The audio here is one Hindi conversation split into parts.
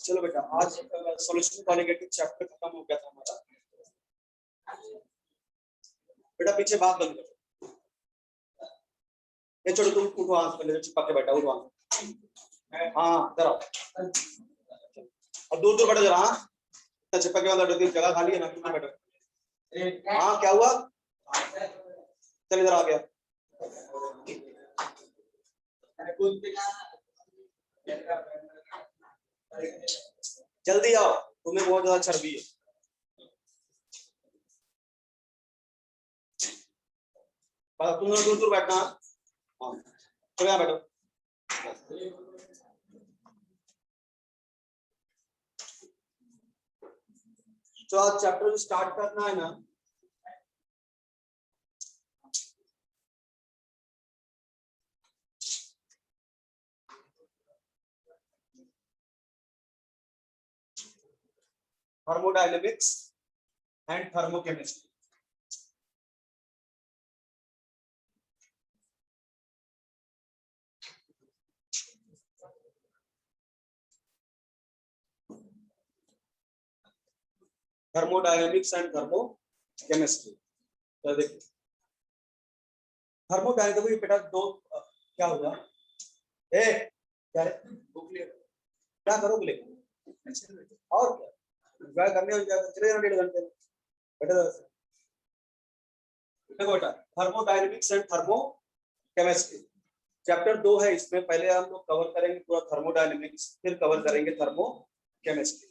चलो बेटा, आज सॉल्यूशन कॉलिगेटिव चैप्टर खत्म हो गया था हमारा। बेटा पीछे बात बंद करो। ये छोड़ो, तुम उठो, हाथ पहले चिपक के बैठा, उठो हाथ। हाँ इधर आओ, और दूर दूर बैठो जरा। हाँ चिपक के बैठो, जगह खाली है ना, तुम बैठो। हाँ क्या हुआ, चल इधर आ गया। जल्दी आओ, तुम्हें बहुत ज्यादा चर्बी है। तुम दूर दूर बैठना। हाँ तो यहाँ बैठो। तो आज चैप्टर स्टार्ट करना है ना। Thermodynamics and thermochemistry. Thermodynamics and thermochemistry. तो देखिए थर्मोडायनेमिक्स बेटा दो क्या होगा। ए क्या क्या करोगे और क्या एंजॉय करने हो जाएगा, चले जाना 1.5 घंटे में बेटा। देखो बेटा थर्मोडायनेमिक्स एंड थर्मोकेमिस्ट्री चैप्टर 2 है। इसमें पहले हम लोग कवर करेंगे पूरा थर्मोडायनेमिक्स, फिर कवर करेंगे थर्मोकेमिस्ट्री।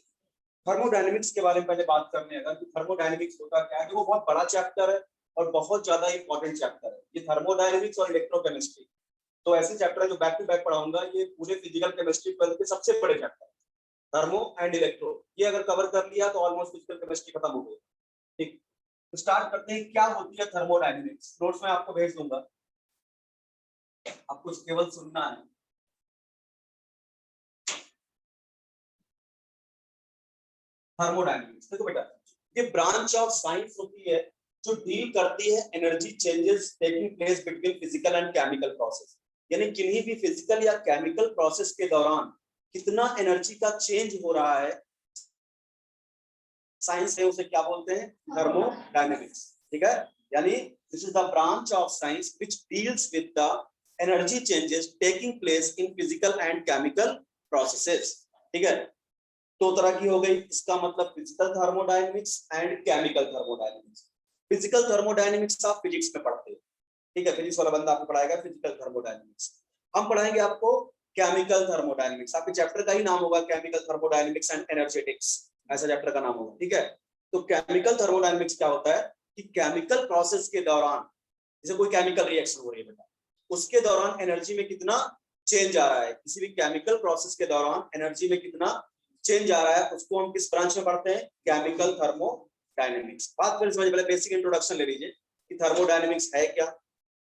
थर्मोडायनेमिक्स के बारे में पहले बात करने अगर कि थर्मोडायनेमिक्स होता क्या है, वो बहुत बड़ा चैप्टर है और बहुत ज्यादा इंपॉर्टेंट चैप्टर है ये थर्मोडायनेमिक्स और इलेक्ट्रोकेमिस्ट्री। तो ऐसे चैप्टर है जो बैक टू बैक पढ़ाऊंगा, ये पूरे फिजिकल केमिस्ट्री के सबसे बड़े चैप्टर थर्मो एंड इलेक्ट्रो। ये अगर कवर कर लिया तो ऑलमोस्ट फिजिकल केमिस्ट्री खत्म हो गई। ठीक, तो स्टार्ट करते हैं। क्या होती है थर्मोडायनेमिक्स, नोट्स में आपको भेज दूंगा, आपको केवल सुनना है। थर्मोडायनेमिक्स देखो बेटा, ये ब्रांच ऑफ साइंस होती है जो डील करती है energy changes taking place between physical and chemical process. यानी किन्हीं भी फिजिकल या केमिकल प्रोसेस के दौरान कितना एनर्जी का चेंज हो रहा है, साइंस में उसे क्या बोलते हैं, थर्मोडायनेमिक्स। ठीक है, यानी this is the branch of science which deals with the energy changes taking place in physical and chemical processes. ठीक है, दो तरह की हो गई, इसका मतलब physical thermodynamics and chemical thermodynamics. Physical thermodynamics आप फिजिक्स में पढ़ते हैं, ठीक है, फिजिक्स वाला बंदा आपको पढ़ाएगा फिजिकल थर्मोडायनेमिक्स। हम पढ़ाएंगे आपको केमिकल थर्मोडायनेमिक्स। आपके चैप्टर का ही नाम होगा केमिकल थर्मोडायनेमिक्स एंड एनर्जेटिक्स, ऐसा चैप्टर का नाम होगा। ठीक है, तो केमिकल थर्मोडायनेमिक्स क्या होता है कि केमिकल प्रोसेस के दौरान, जैसे कोई केमिकल रिएक्शन हो रही है बेटा, उसके दौरान एनर्जी में कितना चेंज आ रहा है, किसी भी केमिकल प्रोसेस के दौरान एनर्जी में कितना चेंज आ रहा है, उसको हम किस ब्रांच में पढ़ते हैं, केमिकल थर्मोडायनेमिक्स। बात करें समझ, पहले बेसिक इंट्रोडक्शन ले लीजिए कि थर्मोडायनेमिक्स है क्या।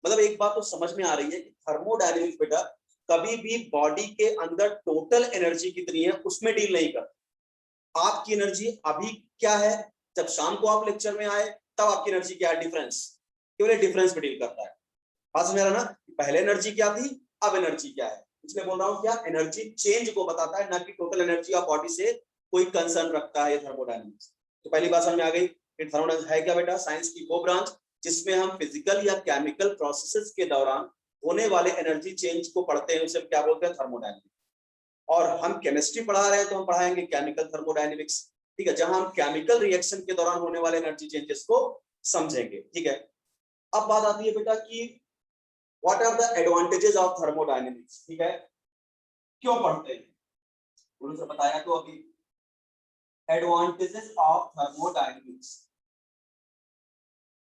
मतलब एक बात तो समझ में आ रही है कि थर्मोडायनेमिक्स बेटा कभी भी बॉडी के अंदर टोटल एनर्जी कितनी है उसमें डील नहीं करता। आपकी एनर्जी अभी क्या है, जब शाम को आप लेक्चर में आए तब आपकी एनर्जी क्या है, डिफरेंस, केवल डिफरेंस पे डील करता है। बात समझ रहा ना, पहले एनर्जी क्या थी अब एनर्जी क्या है, इसलिए बोल रहा हूँ क्या एनर्जी चेंज को बताता है, ना कि टोटल एनर्जी ऑफ बॉडी से कोई कंसर्न रखता है थर्मोडायनेमिक्स। तो पहली बात समझ में आ गई कि थर्मोडायनेमिक्स है क्या बेटा, साइंस की वो ब्रांच जिसमें हम फिजिकल या केमिकल प्रोसेसेस के दौरान होने वाले एनर्जी चेंज को पढ़ते हैं, उसे क्या बोलते हैं, थर्मोडायनेमिक्स। और हम केमिस्ट्री पढ़ा रहे हैं तो हम पढ़ाएंगे केमिकल थर्मोडायनेमिक्स। ठीक है, जहां हम केमिकल रिएक्शन के दौरान होने वाले एनर्जी चेंजेस को समझेंगे। ठीक है, अब बात आती है बेटा कि what are the advantages of thermodynamics. ठीक है, क्यों पढ़ते हैं, उन्होंने बताया तो अभी advantages of thermodynamics,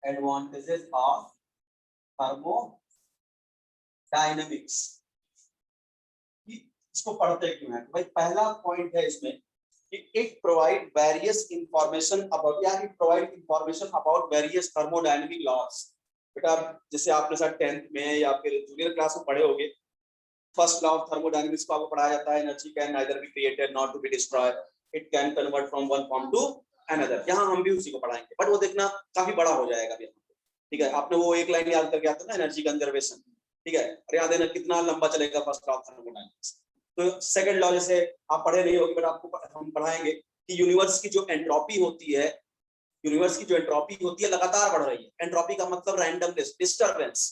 advantages of thermodynamics, इसको पढ़ते क्यों है। भाई पहला पॉइंट है इसमें कि it provide various information about, या it provide information about various thermodynamic laws. बेटा जैसे आपने शायद 10th में या फिर जूनियर क्लास में पढ़े होंगे, फर्स्ट लॉ ऑफ थर्मोडायनेमिक्स को आपको पढ़ाया जाता है, energy can neither be created not to be destroyed, it can convert from one form to another. यहाँ हम भी उसी को पढ़ाएंगे, बट वो देखना काफी बड़ा हो जाएगा भी। ठीक है, आपने वो एक लाइन याद करके आता ना, एनर्जी कंजर्वेशन। ठीक है, और याद देना कितना लंबा चलेगा फर्स्ट लॉ ऑफ थर्मोडायनेमिक्स। तो सेकंड लॉ जैसे आप पढ़े नहीं होगे, बट आपको हम पढ़ाएंगे कि यूनिवर्स की जो एंट्रोपी होती है, यूनिवर्स की जो एंट्रोपी होती है लगातार बढ़ रही है। एंट्रोपी का मतलब रैंडमनेस, डिस्टरबेंस,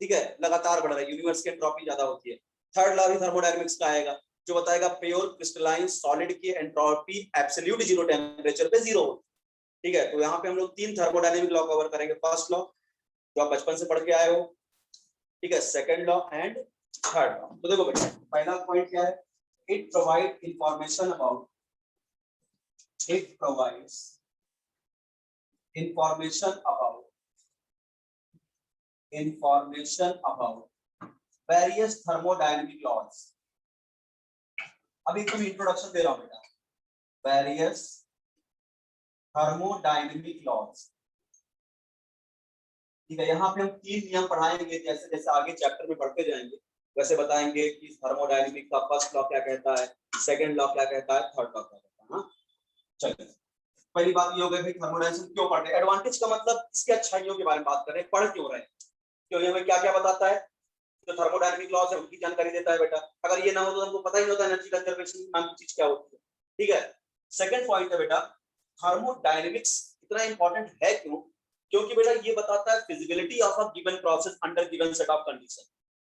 ठीक है, लगातार बढ़ रही है, यूनिवर्स की एंट्रोपी ज्यादा होती है। थर्ड लॉ भी थर्मोडायनेमिक्स का आएगा, जो बताएगा प्योर क्रिस्टलाइन सॉलिड की एंट्रोपी एब्सोल्यूट जीरो टेम्परेचर पे जीरो होती है, ठीक है। तो यहाँ पे हम लोग 3 थर्मोडायनेमिक लॉ कवर करेंगे। फर्स्ट लॉ जो आप बचपन से पढ़ के आए हो, ठीक है, second law and third law. तो देखो बेटा, पहला पॉइंट क्या है, it provide information about, it provides information about various thermodynamic laws। अभी तुम इंट्रोडक्शन दे रहा हूं बेटा, various thermodynamic laws, ठीक है। यहाँ पे हम 3 नियम पढ़ाएंगे, जैसे जैसे आगे चैप्टर में पढ़ते जाएंगे वैसे बताएंगे कि थर्मोडायनेमिक का फर्स्ट लॉ क्या कहता है, सेकंड लॉ क्या कहता है, थर्ड लॉ क्या कहता है। हाँ चलिए, पहली बात ये हो गई थर्मोडायनेमिक्स क्यों पढ़ रहे हैं। एडवांटेज का मतलब इसके अच्छाइयों के बारे में बात कर रहे हैं, पढ़ क्यों रहे हैं, क्यों हमें क्या क्या बताता है, जो थर्मोडायनेमिक लॉज है उनकी जानकारी देता है बेटा। अगर ये ना हो तो हमको पता ही नहीं होता एनर्जी कंजर्वेशन नाम की चीज क्या होती है, ठीक है। सेकंड पॉइंट है बेटा, थर्मोडायनेमिक्स इतना इंपॉर्टेंट है क्यों, क्योंकि बेटा ये बताता है feasibility of a given process under given set of condition.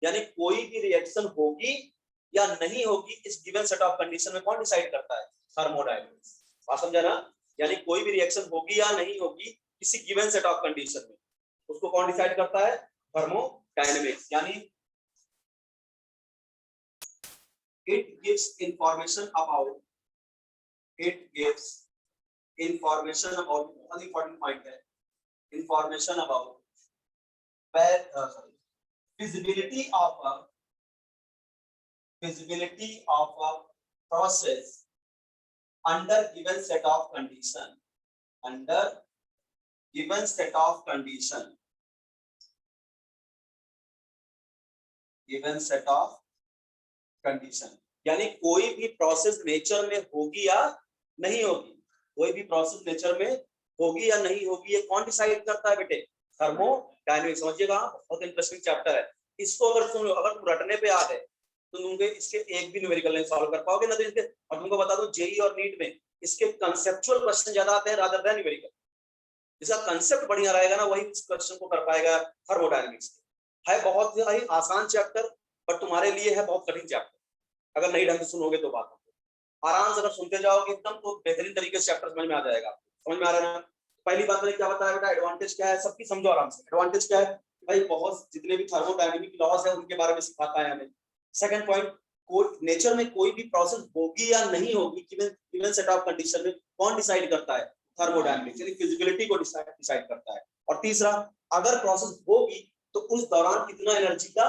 यानी कोई भी रिएक्शन होगी या नहीं होगी इस गिवन सेट ऑफ कंडीशन में कौन डिसाइड करता है, थर्मोडायनेमिक्स। बात समझा ना, यानी कोई भी रिएक्शन होगी या नहीं होगी किसी गिवन सेट ऑफ कंडीशन में, उसको कौन डिसाइड करता है, थर्मोडायनेमिक्स। यानी it gives information about, it gives information about, बहुत important point है, information about feasibility of a process under given set of condition, under given set of condition, given set of condition. यानी कोई भी प्रोसेस नेचर में होगी या नहीं होगी, कोई भी प्रोसेस नेचर में होगी या नहीं होगी ये कौन डिसाइड करता है बेटे, थर्मोडायनेमिक्स। समझिएगा, बहुत इंटरेस्टिंग चैप्टर है। इसको अगर सुन लो, अगर तुम रटने पे याद है तो तुम इसके एक भी न्यूमेरिकल नहीं सॉल्व कर पाओगे ना। तो इसके, और तुमको बता दो जेईई और नीट में इसके कंसेप्चुअल क्वेश्चन ज्यादा आते हैं रादर देन न्यूमेरिकल। जिसका कंसेप्ट बढ़िया रहेगा ना वही उस क्वेश्चन को कर पाएगा थर्मोडायनेमिक्स। है बहुत ही आसान चैप्टर, बट तुम्हारे लिए है बहुत कठिन चैप्टर। अगर नहीं ढंग से सुनोगे तो बात आराम से अगर सुनते जाओगे एकदम तो बेहतरीन तरीके से चैप्टर समझ में आ जाएगा। समझ में आ रहा है ना। पहली बात मैंने क्या बताया बेटा, एडवांटेज क्या है, सबकी समझो आराम से। एडवांटेज क्या है भाई, बहुत जितने भी थर्मोडायनेमिक लॉज है उनके बारे में सिखाता है हमें। सेकंड पॉइंट, कोई नेचर में कोई भी प्रोसेस होगी या नहीं होगी गिवन सेट ऑफ कंडीशन में कौन डिसाइड करता है, थर्मोडायनेमिक्स, यानी फिजिबिलिटी को डिसाइड करता है। और तीसरा, अगर प्रोसेस होगी तो उस दौरान कितना एनर्जी का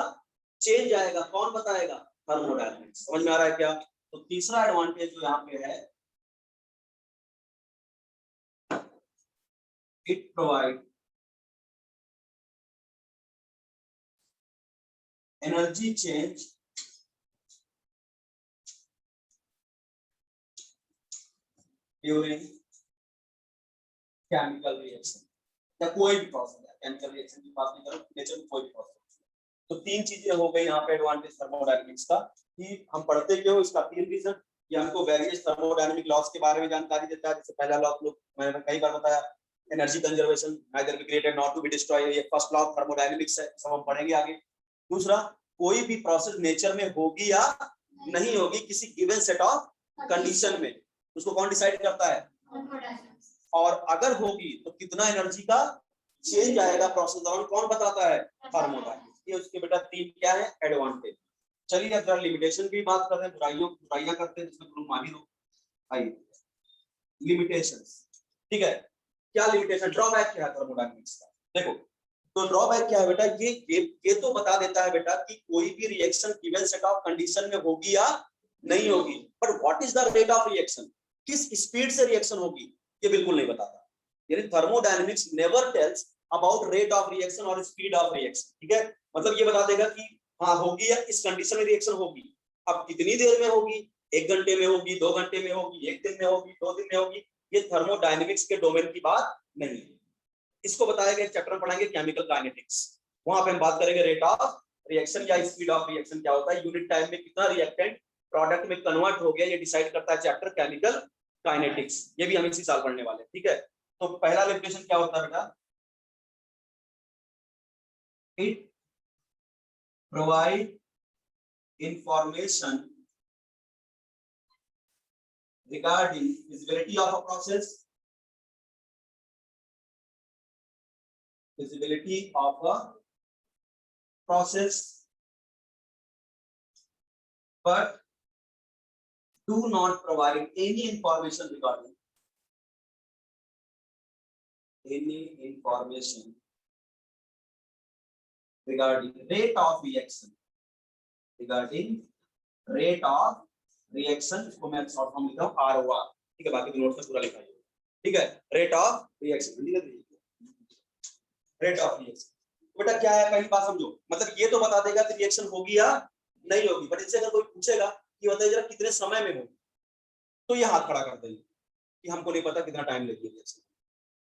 चेंज आएगा कौन बताएगा, थर्मोडायनेमिक्स। समझ में आ रहा है क्या। तो तीसरा एडवांटेज जो यहाँ पे है, it provide energy change during chemical reaction, या कोई भी प्रोसेस है, केमिकल रिएक्शन की बात नहीं करो, नेचर में कोई भी प्रोसेस। तो 3 चीजें हो गई यहाँ पे एडवांटेज थर्मोडायनेमिक्स का, कि हम पढ़ते क्यों, इसका 3 रीजन। ये हमको वेरियस थर्मोडायनेमिक लॉज के बारे में जानकारी देता है। जैसे पहला लॉ लोग मैंने कई बार बताया, energy conservation, neither be created not to be destroyed, ये फर्स्ट लॉ ऑफ थर्मोडायनेमिक्स है, सब हम पढ़ेंगे आगे। दूसरा, कोई भी प्रोसेस नेचर में होगी या नहीं होगी किसी गिवन सेट ऑफ कंडीशन में, उसको कौन डिसाइड करता है, और अगर होगी तो कितना एनर्जी का चेंज आएगा प्रोसेस दौरान कौन बताता है, थर्मोडायनेमिक्स। ये उसके बेटा 3 क्या है एडवांटेज। चलिए अब जरा लिमिटेशन की बात करते हैं, बुराइयां करते हैं जिसमें तुम माहिर हो। आइए लिमिटेशंस, ठीक है। क्या लिमिटेशन, ड्रॉबैक क्या है थर्मोडायनेमिक्स का, देखो। तो ड्रॉबैक क्या है बेटा, ये तो बता देता है बेटा कि कोई भी reaction given set of condition में होगी या नहीं होगी, but what is the rate of reaction, किस स्पीड से रिएक्शन होगी ये बिल्कुल नहीं बताता। यानी thermodynamics never tells about rate of reaction और स्पीड ऑफ रिएक्शन, ठीक है। मतलब ये बता देगा कि हाँ होगी या इस कंडीशन में रिएक्शन होगी, अब कितनी देर में होगी, 1 घंटे में होगी, 2 घंटे में होगी, 1 दिन में होगी, 2 दिन में होगी, ये थर्मोडायनेमिक्स के डोमेन की बात नहीं है। इसको बताया गया चैप्टर में पढ़ाएंगे केमिकल काइनेटिक्स, वहां पे हम बात करेंगे रेट ऑफ रिएक्शन या स्पीड ऑफ रिएक्शन क्या होता है, यूनिट टाइम में कितना रिएक्टेंट प्रोडक्ट में कन्वर्ट हो गया, ये डिसाइड करता है चैप्टर केमिकल काइनेटिक्स। ये भी हम इसी साल पढ़ने वाले हैं, ठीक है। तो पहला लिमिटेशन क्या होता है बेटा, it provide information regarding visibility of a process, visibility of a process, but do not provide any information regarding rate of reaction, regarding rate of reaction. इसको मैं शॉर्ट फॉर्म लिखता हूँ ROR, ठीक है, बाकी नोट्स में पूरा लिखा है, ठीक है। Rate of reaction, rate of reaction बेटा क्या है, पहली बात समझो, मतलब ये तो बता देगा कि रिएक्शन होगी या नहीं होगी, बट इससे अगर कोई पूछेगा कि बताइए जरा कितने समय में होगी, तो ये हाथ खड़ा कर देंगे कि हमको नहीं पता कितना टाइम लगेगा रिएक्शन,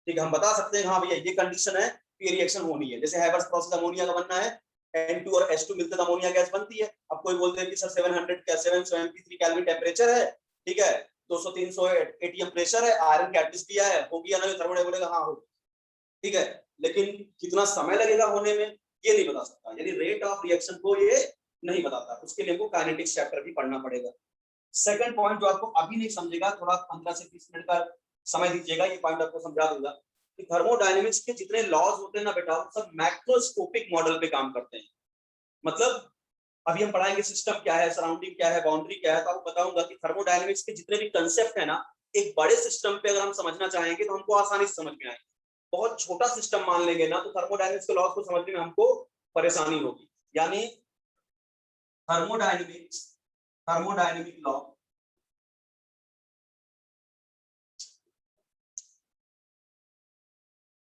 ठीक है। हम बता सकते हैं हाँ भैया ये कंडीशन है कि रिएक्शन होनी है, जैसे हैबर्स प्रोसेस अमोनिया का बनना है, N2 और H2 मिलते तो अमोनिया गैस बनती है। अब कोई बोलते हैं कि सर 773 केल्विन टेम्परेचर है, ठीक है, 200-300 एटीएम प्रेशर है, आयरन कैटलिस्ट दिया है, होगी या नहीं, थर्मोडायनामिक्स बोलेगा हाँ होगी, ठीक है, लेकिन कितना समय लगेगा होने में ये नहीं बता सकता, यानी रेट ऑफ रिएक्शन को ये नहीं बताता, उसके लिए हमको काइनेटिक्स चैप्टर भी पढ़ना पड़ेगा। सेकंड पॉइंट जो आपको अभी नहीं समझेगा, थोड़ा 15 से 20 मिनट का समय दीजिएगा, ये पॉइंट आपको समझा दूंगा कि थर्मोडायनेमिक्स के जितने लॉज होते हैं ना बेटा, सब मैक्रोस्कोपिक मॉडल पे काम करते हैं। मतलब अभी हम पढ़ाएंगे सिस्टम क्या है, सराउंडिंग क्या है, बाउंड्री क्या है, तो आपको बताऊंगा कि थर्मोडायनेमिक्स के जितने भी कंसेप्ट है ना, एक बड़े सिस्टम पे अगर हम समझना चाहेंगे तो हमको आसानी से समझ में आएंगे। बहुत छोटा सिस्टम मान लेंगे ना तो थर्मोडायनेमिक्स के लॉज को समझने में हमको परेशानी होगी। यानी thermodynamic law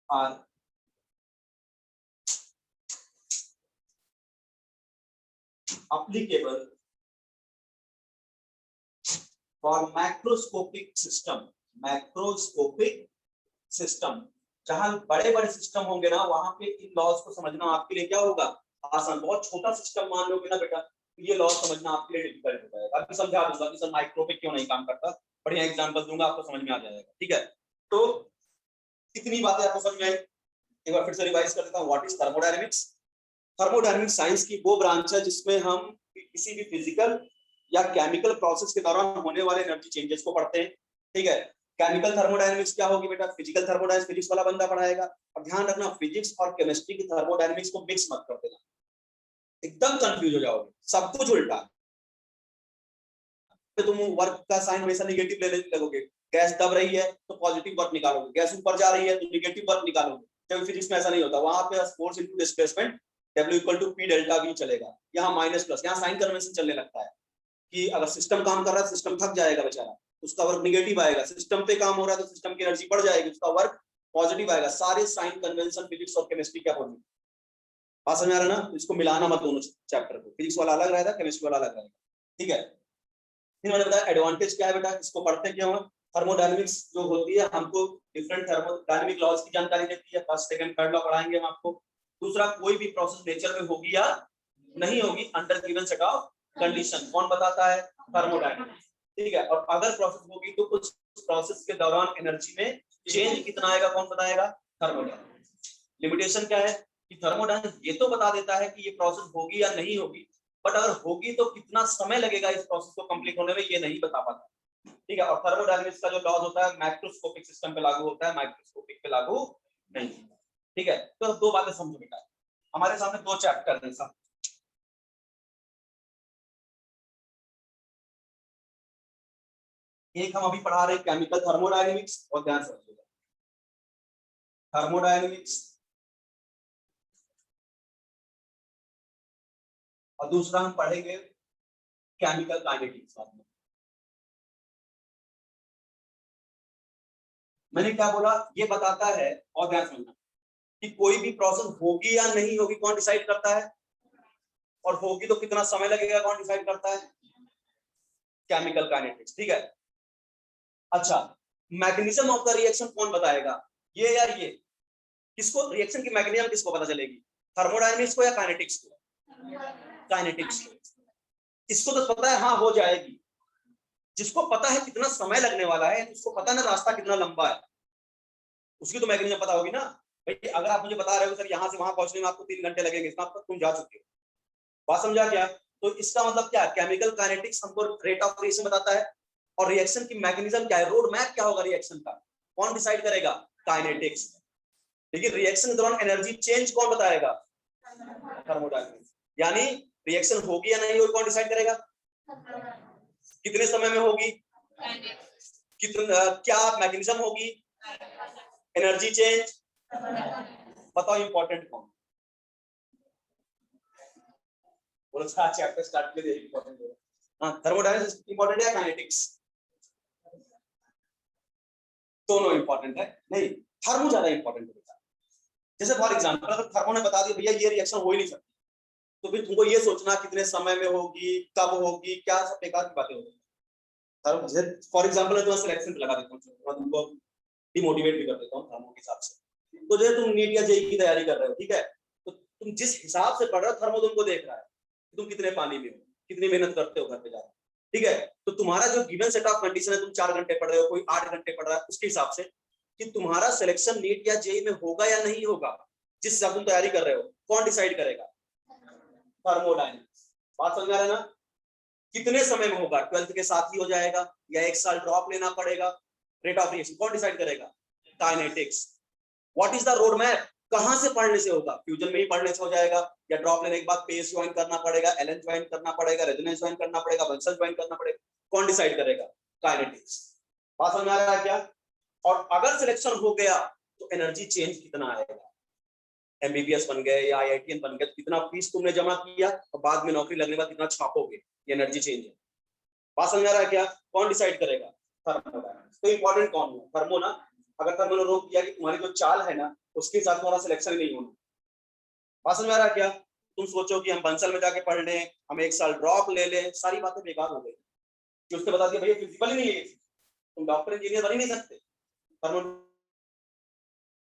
are applicable for macroscopic system, जहां बड़े बड़े सिस्टम होंगे ना वहां पे इन लॉज को समझना आपके लिए क्या होगा, आसान। बहुत छोटा सिस्टम मान लोगे ना बेटा तो ये लॉज समझना आपके लिए डिफिकल्ट हो जाएगा। अभी समझा दूंगा कि सर माइक्रो पे क्यों नहीं काम करता, बढ़िया एग्जांपल दूंगा, आपको समझ में आ जाएगा, ठीक है। तो इतनी बातें आपको समझ में आई, एक बार फिर से रिवाइज कर देता हूं। What is thermodynamics? Thermodynamics science की वो ब्रांच है जिसमें हम किसी भी फिजिकल या केमिकल प्रोसेस के दौरान होने वाले एनर्जी चेंजेस को पढ़ते हैं, ठीक है। केमिकल थर्मोडायनेमिक्स क्या होगी बेटा, फिजिकल थर्मोडायनेमिक्स फिजिक्स वाला बंदा पढ़ाएगा। और ध्यान रखना फिजिक्स और केमिस्ट्री की थर्मोडायनेमिक्स को मिक्स मत कर देना, एकदम कंफ्यूज हो जाओगे, सब कुछ उल्टा। तो तुम वर्क का साइन हमेशा नेगेटिव ले लगोगे, गैस दब रही है तो पॉजिटिव वर्क निकालोगे, गैस ऊपर जा रही है तो नेगेटिव वर्क निकालोगे, जब फिजिक्स में ऐसा नहीं होता, वहां पे force into displacement W = P delta V चलेगा, यहाँ माइनस प्लस, यहाँ साइन कन्वेंशन चलने लगता है कि अगर सिस्टम काम कर रहा है, सिस्टम थक जाएगा बेचारा, उसका वर्क निगेटिव आएगा, सिस्टम पे काम हो रहा है तो सिस्टम की एनर्जी बढ़ जाएगी, उसका वर्क पॉजिटिव आएगा। सारे साइन कन्वेंशन फिजिक्स और केमिस्ट्री क्या होगी, बात समझ आ रहा है ना। इसको मिलाना मत दोनों चैप्टर को, फिजिक्स वाला अलग रहेगा, केमिस्ट्री वाला अलग रहेगा, ठीक है। फिर मैंने बताया एडवांटेज क्या है बेटा, इसको पढ़ते क्यों है। थर्मोडायनेमिक्स जो होती है हमको डिफरेंट थर्मोडायनेमिक लॉज की जानकारी देती है, फर्स्ट सेकंड थर्ड लॉ पढ़ाएंगे हम आपको। दूसरा, कोई भी प्रोसेस नेचर में होगी या नहीं होगी under given set of condition, कौन बताता है, थर्मोडायनेमिक्स, ठीक है। और अगर प्रोसेस होगी तो उस प्रोसेस के दौरान एनर्जी में चेंज कितना आएगा, कौन बताएगा, थर्मोडायनेमिक्स। लिमिटेशन क्या है कि थर्मोडायनेमिक्स ये तो बता देता है कि ये प्रोसेस होगी या नहीं होगी, बट अगर होगी तो कितना समय लगेगा इस प्रोसेस को कंप्लीट होने में, ये नहीं बता पाता, ठीक है। और थर्मोडायनेमिक्स का जो लॉज होता है मैक्रोस्कोपिक सिस्टम पे लागू होता है, माइक्रोस्कोपिक पे लागू नहीं, ठीक है। तो दो बातें समझो बेटा, हमारे सामने दो चैप्टर है सब, एक हम अभी पढ़ा रहे हैं केमिकल थर्मोडायनेमिक्स, और ध्यान से समझिएगा थर्मोडायनेमिक्स, और दूसरा हम पढ़ेंगे केमिकल काइनेटिक्स। मैंने क्या बोला, ये बताता है, और ध्यान समझना, कि कोई भी प्रोसेस होगी या नहीं होगी कौन डिसाइड करता है, और होगी तो कितना समय लगेगा कौन डिसाइड करता है, केमिकल काइनेटिक्स, ठीक है। अच्छा, मैकेनिज्म ऑफ द रिएक्शन कौन बताएगा, ये या ये, किसको रिएक्शन की मैकेनिज्म किसको पता चलेगी, थर्मोडायनेमिक्स को या काइनेटिक्स को, काइनेटिक्स को। इसको तो पता है हाँ हो जाएगी, जिसको पता है कितना समय लगने वाला है, उसको पता है ना रास्ता कितना लंबा है, उसकी तो मैकेनिज्म पता होगी ना। भाई अगर आप मुझे बता रहे हो सर यहाँ से वहां पहुंचने में आपको 3 घंटे लगेंगे, इसमें आप तुम जा चुके हो, बात समझा क्या? तो इसका मतलब क्या, केमिकल काइनेटिक्स हमको रेट ऑफ रिएक्शन बताता है, और रिएक्शन की मैकेनिज्म क्या है, रोड मैप क्या होगा रिएक्शन का, कौन डिसाइड करेगा, काइनेटिक्स। लेकिन रिएक्शन के दौरान एनर्जी चेंज कौन बताएगा, थर्मोडायनेमिक्स। यानी रिएक्शन होगी या नहीं होगी कौन डिसाइड करेगा, कितने समय में होगी, कितना क्या मैकेनिज्म होगी, एनर्जी चेंज, बताओ इंपॉर्टेंट कौन, बोलो चैप्टर स्टार्ट के लिए इंपॉर्टेंट है। हाँ, थर्मोडायनेमिक्स इंपॉर्टेंट है, काइनेटिक्स दोनों इंपॉर्टेंट है, नहीं थर्मो ज्यादा इंपॉर्टेंट है। जैसे फॉर एग्जांपल अगर थर्मो ने बता दिया भैया ये रिएक्शन हो ही नहीं सकती, तो फिर तुमको ये सोचना कितने समय में होगी, कब होगी, क्या सब बेकार की बातें होगी। फॉर एग्जांपल मैं तुम्हें सिलेक्शन पे लगा देता हूँ, तुमको डिमोटिवेट भी कर देता हूँ थर्मो के हिसाब से। तो जैसे तुम नीट या जेईई की तैयारी कर रहे हो, ठीक है, तो तुम जिस हिसाब से पढ़ रहे हो थर्मो तुमको देख रहा है कि तुम कितने पानी में हो, कितनी मेहनत करते हो घर पे जाकर, ठीक है। तो तुम्हारा जो गिवन सेट ऑफ कंडीशन है, तुम 4 घंटे पढ़ रहे हो, कोई 8 घंटे पढ़ रहा है, उसके हिसाब से कि तुम्हारा सिलेक्शन नीट या जेईई में होगा या नहीं होगा, जिस हिसाब तुम तैयारी कर रहे हो, कौन डिसाइड करेगा, थर्मोडायनेमिक्स। बात समझ आ रहा है ना? कितने समय में होगा, 12th के साथ ही हो जाएगा या 1 साल ड्रॉप लेना पड़ेगा, रेट ऑफ रिएक्शन कौन डिसाइड करेगा, kinetics. What is the road map, कहां से पढ़ने से होगा, फ्यूजन में ही पढ़ने से हो जाएगा या ड्रॉप लेने के बाद पेस ज्वाइन करना पड़ेगा, एलन ज्वाइन करना पड़ेगा, रेजोनेंस ज्वाइन करना पड़ेगा, बंसल ज्वाइन करना पड़ेगा, कौन डिसाइड करेगा, काइनेटिक्स। बात समझ आ रहा है क्या? और अगर सिलेक्शन हो गया तो एनर्जी चेंज कितना आएगा, एमबीबीएस बन गए या आईआईटीएन बन गए, कितना फीस तुमने जमा किया और बाद में नौकरी लगने के बाद कितना छापोगे, ये एनर्जी चेंज है। बात समझ आ रहा है क्या? कौन डिसाइड करेगा, थर्मोडायनेमिक्स। तो इंपॉर्टेंट कौन है, थर्मो ना। अगर थर्मो ने रोक दिया कि तुम्हारी जो चाल है ना उसके साथ तुम्हारा सिलेक्शन ही नहीं होना। बात समझ आ रहा है क्या? तुम सोचो कि हम बंसल में जाके पढ़ लें, हम 1 साल ड्रॉप ले लें, सारी बातें बेकार हो गई। कि उसने बता दिया भैया फिजिकल ही नहीं है, तुम डॉक्टर इंजीनियर बन ही नहीं सकते, थर्मो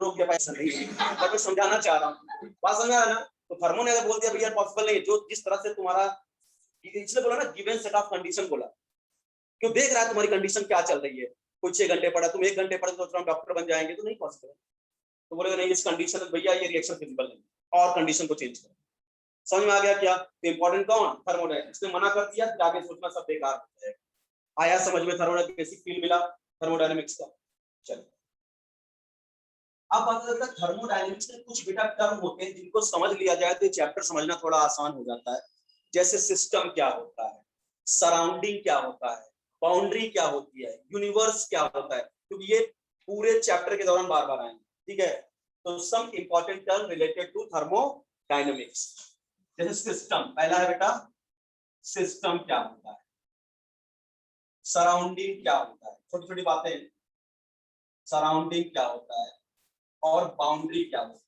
रोक दिया, पैसा नहीं। मैं समझाना चाह रहा हूँ, बात समझ आ रहा है ना? तो थर्मो ने अगर बोल दिया भैया पॉसिबल नहीं है, जो जिस तरह से तुम्हारा, इसलिए बोला ना गिवन सेट ऑफ कंडीशन बोला, क्यों देख रहा है तुम्हारी कंडीशन क्या चल रही है। कोई 6 घंटे पढ़ा, तुम 1 घंटे पढ़े सोच रहा हूँ डॉक्टर बन जाएंगे, तो नहीं पॉसिबल। तो बोलेगा नहीं इस कंडीशन में भैया ये रिएक्शन फिजिबल नहीं, और कंडीशन को चेंज करो। समझ में आ गया क्या? तो इंपॉर्टेंट कौन, थर्मोडायनेमिक्स। इसने मना कर दिया, आगे सोचना सब बेकार हो जाएगा। आया समझ में, थर्मोडायनेमिक्स बेसिक फील मिला थर्मोडायनेमिक्स का। चलो अब बात करते हैं थर्मोडायनेमिक्स के कुछ बेटा टर्म होते हैं जिनको समझ लिया जाए तो चैप्टर समझना थोड़ा आसान हो जाता है। जैसे सिस्टम क्या होता है, सराउंडिंग क्या होता है, बाउंड्री क्या होती है, यूनिवर्स क्या होता है, क्योंकि ये पूरे चैप्टर के दौरान बार बार आएंगे, ठीक है। तो some important term related to thermodynamics. जैसे सिस्टम, पहला है बेटा सिस्टम क्या होता है, सराउंडिंग क्या होता है, छोटी छोटी बातें, सराउंडिंग क्या होता है, और बाउंड्री क्या होती है।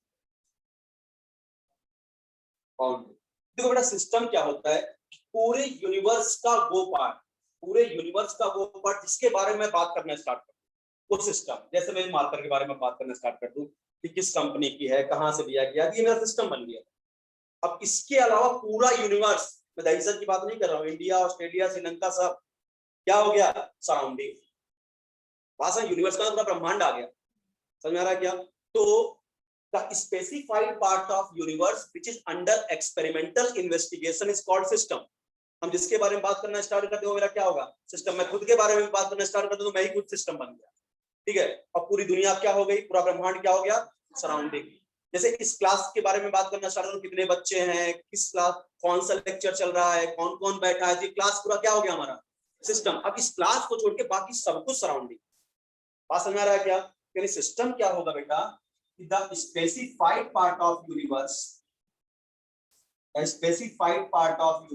बाउंड्री देखो बेटा, सिस्टम क्या होता है, पूरे यूनिवर्स का वो पार्ट, पूरे यूनिवर्स का वो पार्ट जिसके बारे में बात करना स्टार्ट कर, वो सिस्टम। जैसे मैं मार्कर के बारे में बात करना स्टार्ट कर दूं कि किस कंपनी की है, कहां से दिया गया, ये मेरा सिस्टम बन गया। अब इसके अलावा पूरा यूनिवर्स, मैं दहीसर की बात नहीं कर रहा हूँ, इंडिया, ऑस्ट्रेलिया, श्रीलंका, सब क्या हो गया, सराउंडिंग। भाषा यूनिवर्स का पूरा ब्रह्मांड आ गया। समझ में आ रहा है क्या? तो the specified part of universe which is under experimental investigation is called system। हम जिसके बारे में बात करना स्टार्ट करते हो मेरा क्या होगा, सिस्टम। मैं खुद के बारे में बात करना स्टार्ट करता हूं तो मैं ही खुद सिस्टम बन गया, ठीक है। और पूरी दुनिया क्या हो गई, पूरा ब्रह्मांड क्या हो गया, सराउंडिंग। जैसे इस क्लास के बारे में बात करना स्टार्ट करूं, कितने बच्चे हैं, किस क्लास, कौन सा लेक्चर चल रहा है, कौन कौन बैठा है, ये क्लास पूरा क्या हो गया हमारा सिस्टम। अब इस क्लास को छोड़ के बाकी सब कुछ सराउंडिंग। बात समझ आ रहा है क्या? यानी सिस्टम क्या होगा बेटा, the specified part of universe, the specified part of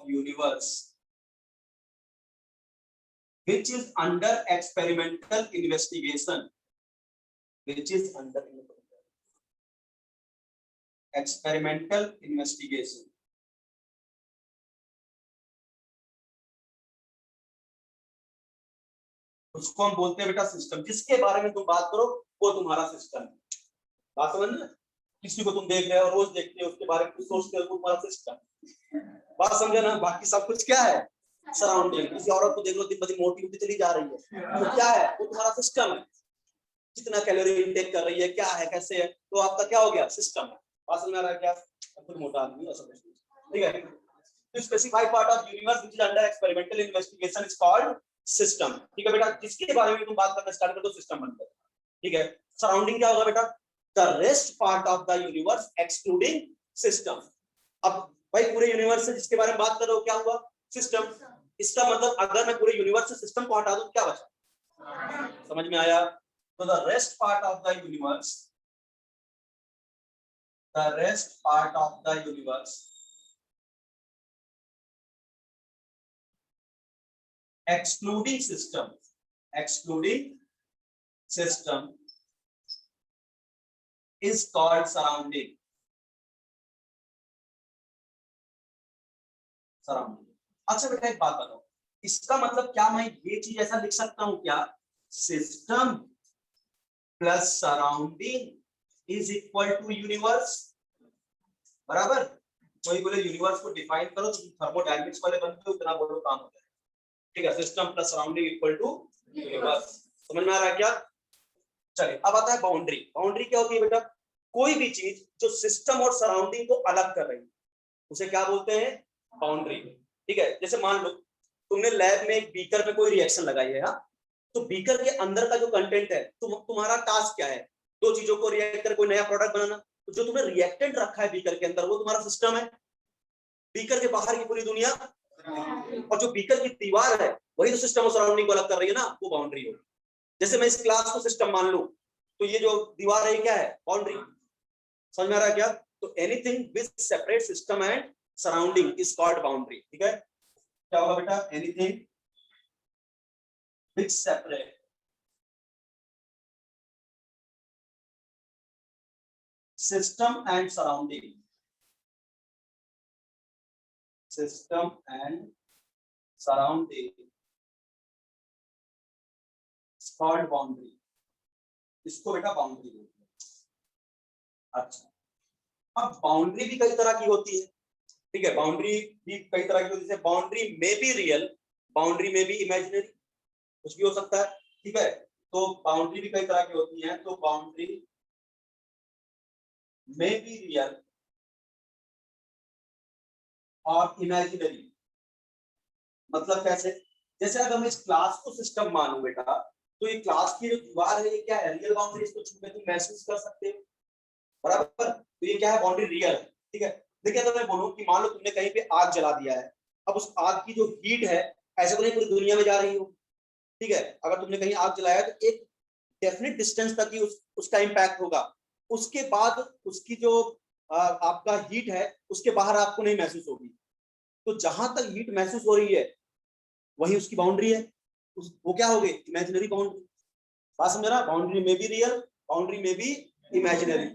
universe which is under experimental investigation, which is under experimental investigation। उसको हम बोलते हैं बेटा सिस्टम। जिसके बारे में तुम बात करो वो तुम्हारा सिस्टम है। बात समझ में? किसी को तुम देख रहे हो, रोज देखते हो, उसके बारे में कुछ सोचते हो, तुम्हारा सिस्टम। बात समझे ना? बाकी सब कुछ क्या है? सराउंडिंग। किसी औरत को देख लो, दिन ब दिन मोटी होती चली जा रही है, तो क्या है? वो तुम्हारा सिस्टम है। कितना कैलोरी इनटेक कर रही है, क्या है, कैसे है, तो आपका क्या हो गया? सिस्टम है। बात समझ में आ रहा है क्या? खुद मोटा आदमी ऐसा कुछ नहीं, ठीक है। तो specified part of universe which is under experimental investigation is called system. ठीक है बेटा, जिसके बारे में तुम बात करना स्टार्ट कर दो सिस्टम बन गया। ठीक है। सराउंडिंग क्या होगा बेटा? The rest part of the universe excluding system. अब भाई पूरे यूनिवर्स से जिसके बारे में बात कर रहे हो, क्या हुआ? सिस्टम। इसका मतलब अगर मैं पूरे यूनिवर्स से सिस्टम को हटा दूं, क्या बचा? समझ में आया? तो the rest part of the universe, the rest part of the universe excluding system is called surrounding. अच्छा बेटा एक बात बताओ, इसका मतलब क्या मैं ये चीज ऐसा लिख सकता हूं क्या? System plus surrounding is equal to universe, बराबर? कोई बोले यूनिवर्स को डिफाइन करो तो थर्मोडायनामिक्स वाले बनते हो, इतना बोलो काम हो जाए। ठीक है, system plus surrounding equal to universe. समझ में आ रहा है क्या? चलिए अब आता है बाउंड्री। बाउंड्री क्या होती है बेटा? कोई भी चीज जो सिस्टम और सराउंडिंग को अलग कर रही है उसे क्या बोलते हैं? बाउंड्री। ठीक है, जैसे मान लो तुमने लैब में एक बीकर में कोई रिएक्शन लगाई है, तो बीकर के अंदर का जो कंटेंट है, तुम्हारा टास्क क्या है? दो चीजों को रिएक्ट कर कोई नया प्रोडक्ट बनाना। तो जो तुमने रिएक्टेंट रखा है बीकर के अंदर, वो तुम्हारा सिस्टम है। बीकर के बाहर की पूरी दुनिया और जो बीकर की दीवार है वही तो सिस्टम और सराउंडिंग को अलग कर रही है ना, वो बाउंड्री होगी। जैसे मैं इस क्लास को सिस्टम मान लूं, तो ये जो दीवार है क्या है? बाउंड्री। समझ में आ रहा है क्या? तो anything which separate system and surrounding is called boundary. ठीक है, क्या होगा बेटा? Anything which separate system and surrounding is called boundary. इसको बेटा बाउंड्री बोलते हैं। अच्छा, अब बाउंड्री भी कई तरह की होती है। ठीक है, बाउंड्री भी कई तरह की होती है। बाउंड्री में भी रियल, बाउंड्री में भी इमेजिनरी, कुछ भी हो सकता है। ठीक है, तो बाउंड्री भी कई तरह की होती है। तो बाउंड्री में भी रियल और इमेजिनरी मतलब कैसे? जैसे अगर मैं इस क्लास को सिस्टम मानूं बेटा, तो ये क्लास की जो दीवार है ये क्या है? Real boundary. इसको छू के तुम महसूस कर सकते हो, बराबर? तो ये क्या है? बाउंड्री रियल है। ठीक है, देखिए अगर मैं बोलूं कि मान लो तुमने कहीं पे आग जला दिया है, अब उस आग की जो हीट है ऐसे तो नहीं पूरी दुनिया में जा रही हो। ठीक है, अगर तुमने कहीं आग जलाया तो एक डेफिनेट डिस्टेंस तक ही उसका इम्पैक्ट होगा। उसके बाद उसकी जो आपका हीट है उसके बाहर आपको नहीं महसूस होगी। तो जहां तक हीट महसूस हो रही है वही उसकी बाउंड्री है। वो क्या हो गई? Imaginary boundary. बात समझ रहा? बाउंड्री में भी रियल, बाउंड्री में भी इमेजिनरी,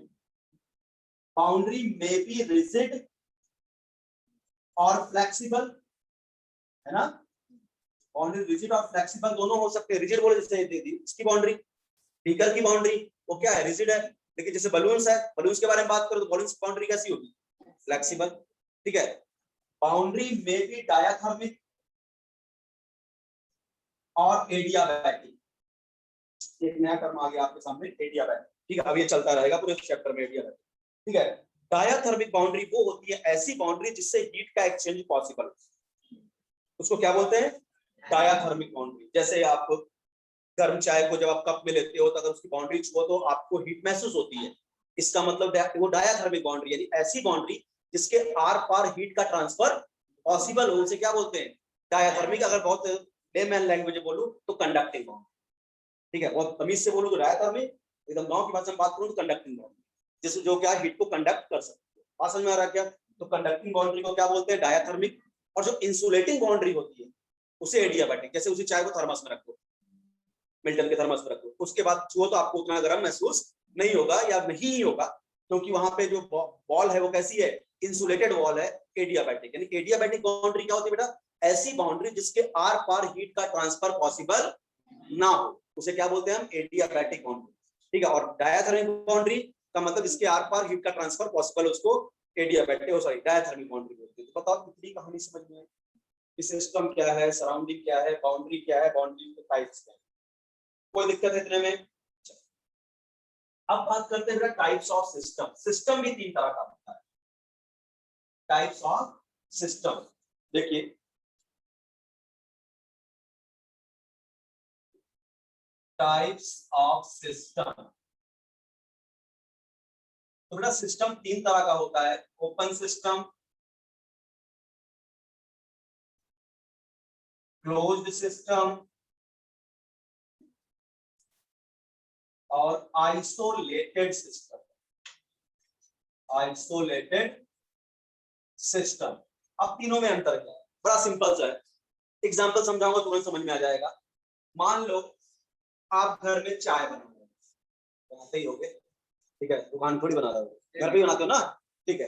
बाउंड्री में भी रिजिड और फ्लेक्सिबल, है ना? बाउंड्री रिजिड और फ्लेक्सिबल दोनों हो सकते हैं। रिजिड बोले जैसे दे दी इसकी बाउंड्री, बीकर की बाउंड्री वो क्या है? रिजिड है। लेकिन जैसे बलून्स है, बलून्स के बारे में बात करो तो बलून्स की बाउंड्री कैसी होगी? फ्लेक्सिबल। ठीक है, बाउंड्री में भी डायाथर्मिक और एडियाबैटिक। एक नया टर्म आ गया आपके सामने, एडियाबैटिक। ठीक है, अब ये चलता रहेगा पूरे चैप्टर में, एडियाबैटिक। ठीक है, डायाथर्मिक बाउंड्री वो होती है ऐसी बाउंड्री जिससे हीट का एक्सचेंज पॉसिबल, उसको क्या बोलते हैं? Diathermic boundary. जैसे आप गर्म चाय को जब आप कप में लेते हो तो अगर उसकी बाउंड्री छुओ तो आपको हीट महसूस होती है, इसका मतलब वो डायाथर्मिक बाउंड्री, यानी ऐसी बाउंड्री जिसके आर पार हीट का ट्रांसफर पॉसिबल हो, उसे क्या बोलते हैं? डायाथर्मिक। अगर बहुत लेमैन लैंग्वेज में बोलूं तो कंडक्टिंग बाउंड्री। ठीक है, बहुत तमीज से बोलूं तो डायाथर्मिक, एकदम गांव की भाषा में बात करूं तो कंडक्टिंग बाउंड्री, जिससे जो क्या हीट को कंडक्ट कर सकती है। बात समझ में आ रहा है क्या? तो कंडक्टिंग बाउंड्री को क्या बोलते हैं? डायाथर्मिक। और जो इंसुलेटिंग बाउंड्री होती है उसे एडियाबैटिक। जैसे उसी चाय को थर्मस में रखो, मिल्टन के थर्मस में रखो, उसके बाद छुओ तो आपको उतना गर्म महसूस नहीं होगा या नहीं ही होगा, क्योंकि वहां पे जो बॉल है वो कैसी है? इंसुलेटेड वॉल है, एडियाबैटिक। यानी एडियाबैटिक बाउंड्री क्या होती है बेटा? ऐसी बाउंड्री जिसके आर पार हीट का ट्रांसफर पॉसिबल ना हो, उसे क्या बोलते हैं हम? Adiabatic boundary. ठीक है, और डायाथर्मिक बाउंड्री का मतलब इसके आर पार हीट का ट्रांसफर पॉसिबल, उसको एडियाबैटिक सॉरी डायथर्मिक बाउंड्री बोलते हैं। तो बताओ कितनी कहानी समझ में आई कि सिस्टम क्या है, सराउंडिंग क्या है, बाउंड्री क्या है, बाउंड्री के टाइप्स क्या है, कोई दिक्कत है इतने में? अब बात करते हैं टाइप्स ऑफ सिस्टम। सिस्टम भी तीन तरह का होता है, टाइप्स ऑफ सिस्टम। देखिए टाइप्स ऑफ सिस्टम, तो बेटा सिस्टम तीन तरह का होता है, ओपन सिस्टम, क्लोज्ड सिस्टम और आइसोलेटेड सिस्टम। आइसोलेटेड सिस्टम, अब तीनों में अंतर क्या है? बड़ा सिंपल सा है, एग्जांपल समझाऊंगा तुरंत समझ में आ जाएगा। मान लो आप घर में चाय बना रहे हो, बनाते ही होगे, ठीक है, दुकान थोड़ी बना रहे हो, घर पे बनाते हो ना, ठीक है।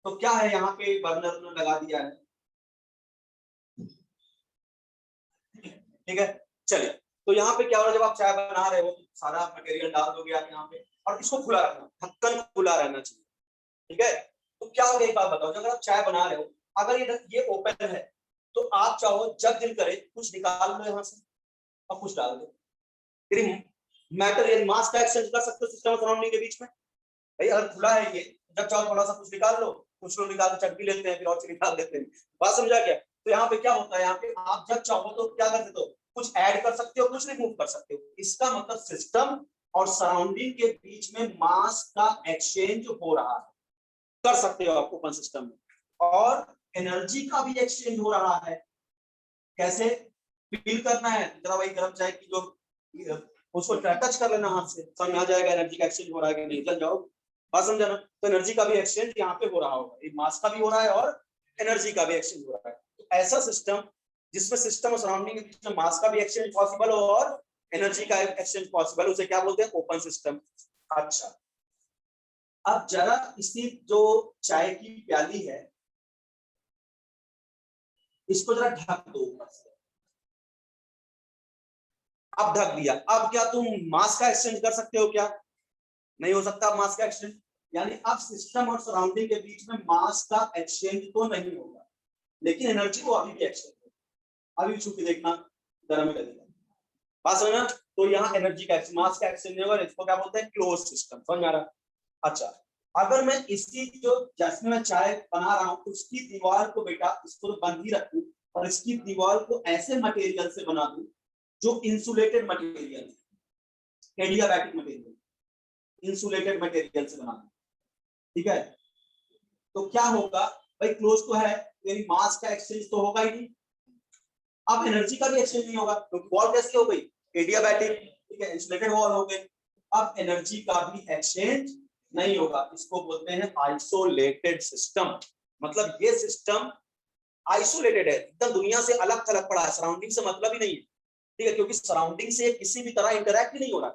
तो क्या है, यहाँ पे बर्नर लगा दिया है, ठीक है, चलिए। तो यहाँ पे क्या हो रहा है, जब आप चाय बना रहे हो तो सारा मटेरियल डाल दोगे आप यहाँ पे, और इसको खुला रखना, ढक्कन खुला रहना चाहिए, ठीक है। तो क्या होगा, एक बात बताओ, अगर आप चाय बना रहे हो, अगर ये ओपन है, तो आप चाहो जब दिल करे कुछ निकाल लो यहाँ से और कुछ डाल दो, मैटर यानी मास का एक्सचेंज कर सकते हो सिस्टम और सराउंडिंग के बीच में। भाई अगर खुला है ये, जब चाहो थोड़ा सा कुछ निकाल लो, कुछ लोग निकाल के चट भी लेते हैं, फिर और निकाल देते हैं, बात समझा क्या? तो यहाँ पे क्या होता है, यहाँ पे आप जब चाहो तो क्या कर सकते हो, कुछ ऐड कर सकते हो, कुछ रिमूव कर सकते हो। इसका मतलब सिस्टम और सराउंडिंग के बीच में मास का एक्सचेंज हो रहा है, कर सकते हो आप ओपन सिस्टम में। और एनर्जी का भी एक्सचेंज हो रहा है, कैसे? फील करना है जरा, वही गर्म चाय की जो उसको टच कर लेना हाथ से, समझ में आ जाएगा एनर्जी का एक्सचेंज हो रहा है कि नहीं, चल जाओ, बात समझा ना। तो एनर्जी का भी एक्सचेंज यहाँ पे हो रहा होगा, मास का भी हो रहा है और एनर्जी का भी एक्सचेंज हो रहा है। तो ऐसा सिस्टम जिसमें सिस्टम और सराउंडिंग के बीच में मास का भी एक्सचेंज पॉसिबल हो और एनर्जी का एक्सचेंज पॉसिबल, उसे क्या बोलते हैं, ओपन सिस्टम। अच्छा, अब जरा इसी जो चाय की प्याली है, इसको जरा ढक दो ऊपर से, अब ढक दिया, अब क्या तुम मास का एक्सचेंज कर सकते हो? क्या नहीं हो सकता मास का एक्सचेंज, यानी अब सिस्टम और सराउंडिंग के बीच में मास का एक्सचेंज तो नहीं होगा, लेकिन एनर्जी को अभी भी एक्सचेंज होगा। अभी छू के देखना, गर्म लगेगा, बात समझना। तो यहाँ एनर्जी का मास का एक्सचेंज होगा, इसको क्या बोलते हैं, क्लोज सिस्टम, समझ आ रहा? अच्छा, अगर मैं इसकी जो जैसे मैं चाय बना रहा हूँ उसकी दीवार को बेटा इसको तो बंद ही रखूं, और इसकी दीवार को ऐसे मटेरियल से बना दूं जो insulated material, adiabatic material, insulated material से बना दूं, ठीक है। तो क्या होगा भाई, क्लोज तो है, यानी मास का एक्सचेंज तो होगा ही नहीं, अब एनर्जी का भी एक्सचेंज नहीं होगा, तो वॉल कैसी हो गई, एडियाबैटिक, ठीक है, इंसुलेटेड वॉल हो गई। अब एनर्जी का भी एक्सचेंज नहीं होगा, इसको बोलते हैं आइसोलेटेड सिस्टम। मतलब ये सिस्टम आइसोलेटेड है, एकदम दुनिया से अलग थलग पड़ा है, सराउंडिंग से मतलब ही नहीं है, ठीक है, क्योंकि सराउंडिंग से किसी भी तरह इंटरैक्ट ही नहीं हो रहा,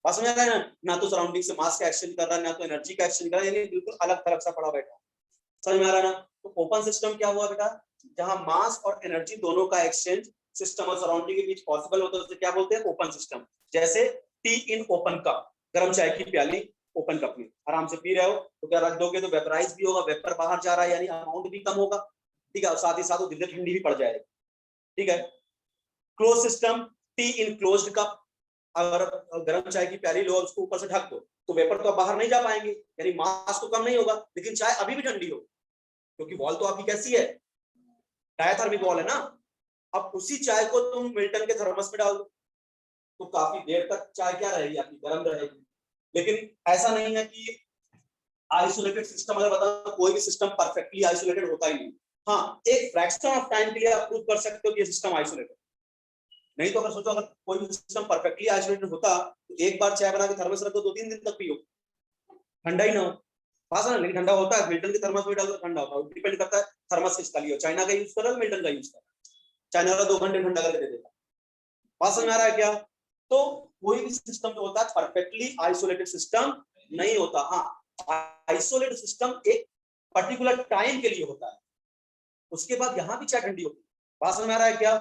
बात समझ आ रहा है ना तो सराउंडिंग से मास का एक्सचेंज कर रहा है, ना तो एनर्जी का एक्सचेंज कर रहा है, यानी बिल्कुल अलग थलग सा पड़ा बैठा, समझ में आ रहा है ना। तो ओपन सिस्टम क्या हुआ बेटा, जहां मास और एनर्जी दोनों का एक्सचेंज सिस्टम और सराउंडिंग के बीच पॉसिबल होता है, उसे क्या बोलते हैं, ओपन सिस्टम। जैसे टी इन ओपन कप, गर्म चाय की प्याली ओपन कप में आराम से पी रहे हो, तो क्या रख दोगे तो वेपराइज भी होगा, वेपर बाहर जा रहा है, यानी अमाउंट भी कम होगा, ठीक है, और साथ ही साथ वो धीरे ठंडी भी पड़ जाएगी, ठीक है। क्लोज सिस्टम, टी इन क्लोज्ड कप, अगर गर्म चाय की प्याली लो उसको ऊपर से ढक दो तो वेपर तो बाहर नहीं जा पाएंगे, यानी मास तो कम नहीं होगा, लेकिन चाय अभी भी ठंडी हो, क्योंकि वॉल तो आपकी कैसी है, डायथर्मिक वॉल है ना। अब उसी चाय को तुम मिल्टन के थर्मस में डाल दो तो काफी देर तक चाय क्या रहेगी, आपकी गर्म रहेगी। लेकिन ऐसा नहीं है कि आइसोलेटेड सिस्टम, अगर बताओ कोई भी सिस्टम परफेक्टली आइसोलेटेड होता ही नहीं, हाँ एक फ्रैक्शन ऑफ टाइम के लिए आप प्रूव कर सकते हो कि ये सिस्टम आइसोलेटेड, नहीं तो अगर सोचो अगर कोई भी सिस्टम परफेक्टली आइसोलेटेड होता तो एक बार चाय बना के थर्मस रख दो 2-3 दिन तक पियो, ठंडा ही ना हो, पास है, लेकिन ठंडा होता है, मिल्टन के थर्मस में डाल दो ठंडा होता है, डिपेंड करता है थर्मस किसका लियो, चाइना का यूज कर रहा है मिल्टन का यूज कर रहा है, चाइना वाला 2 घंटे ठंडा करके दे देता, पास में आ रहा है क्या? तो कोई भी सिस्टम जो होता है परफेक्टली आइसोलेटेड सिस्टम नहीं होता, हाँ आइसोलेटेड सिस्टम एक पर्टिकुलर टाइम के लिए होता है, उसके बाद यहाँ भी चाय ठंडी होती है, पास में आ रहा है क्या?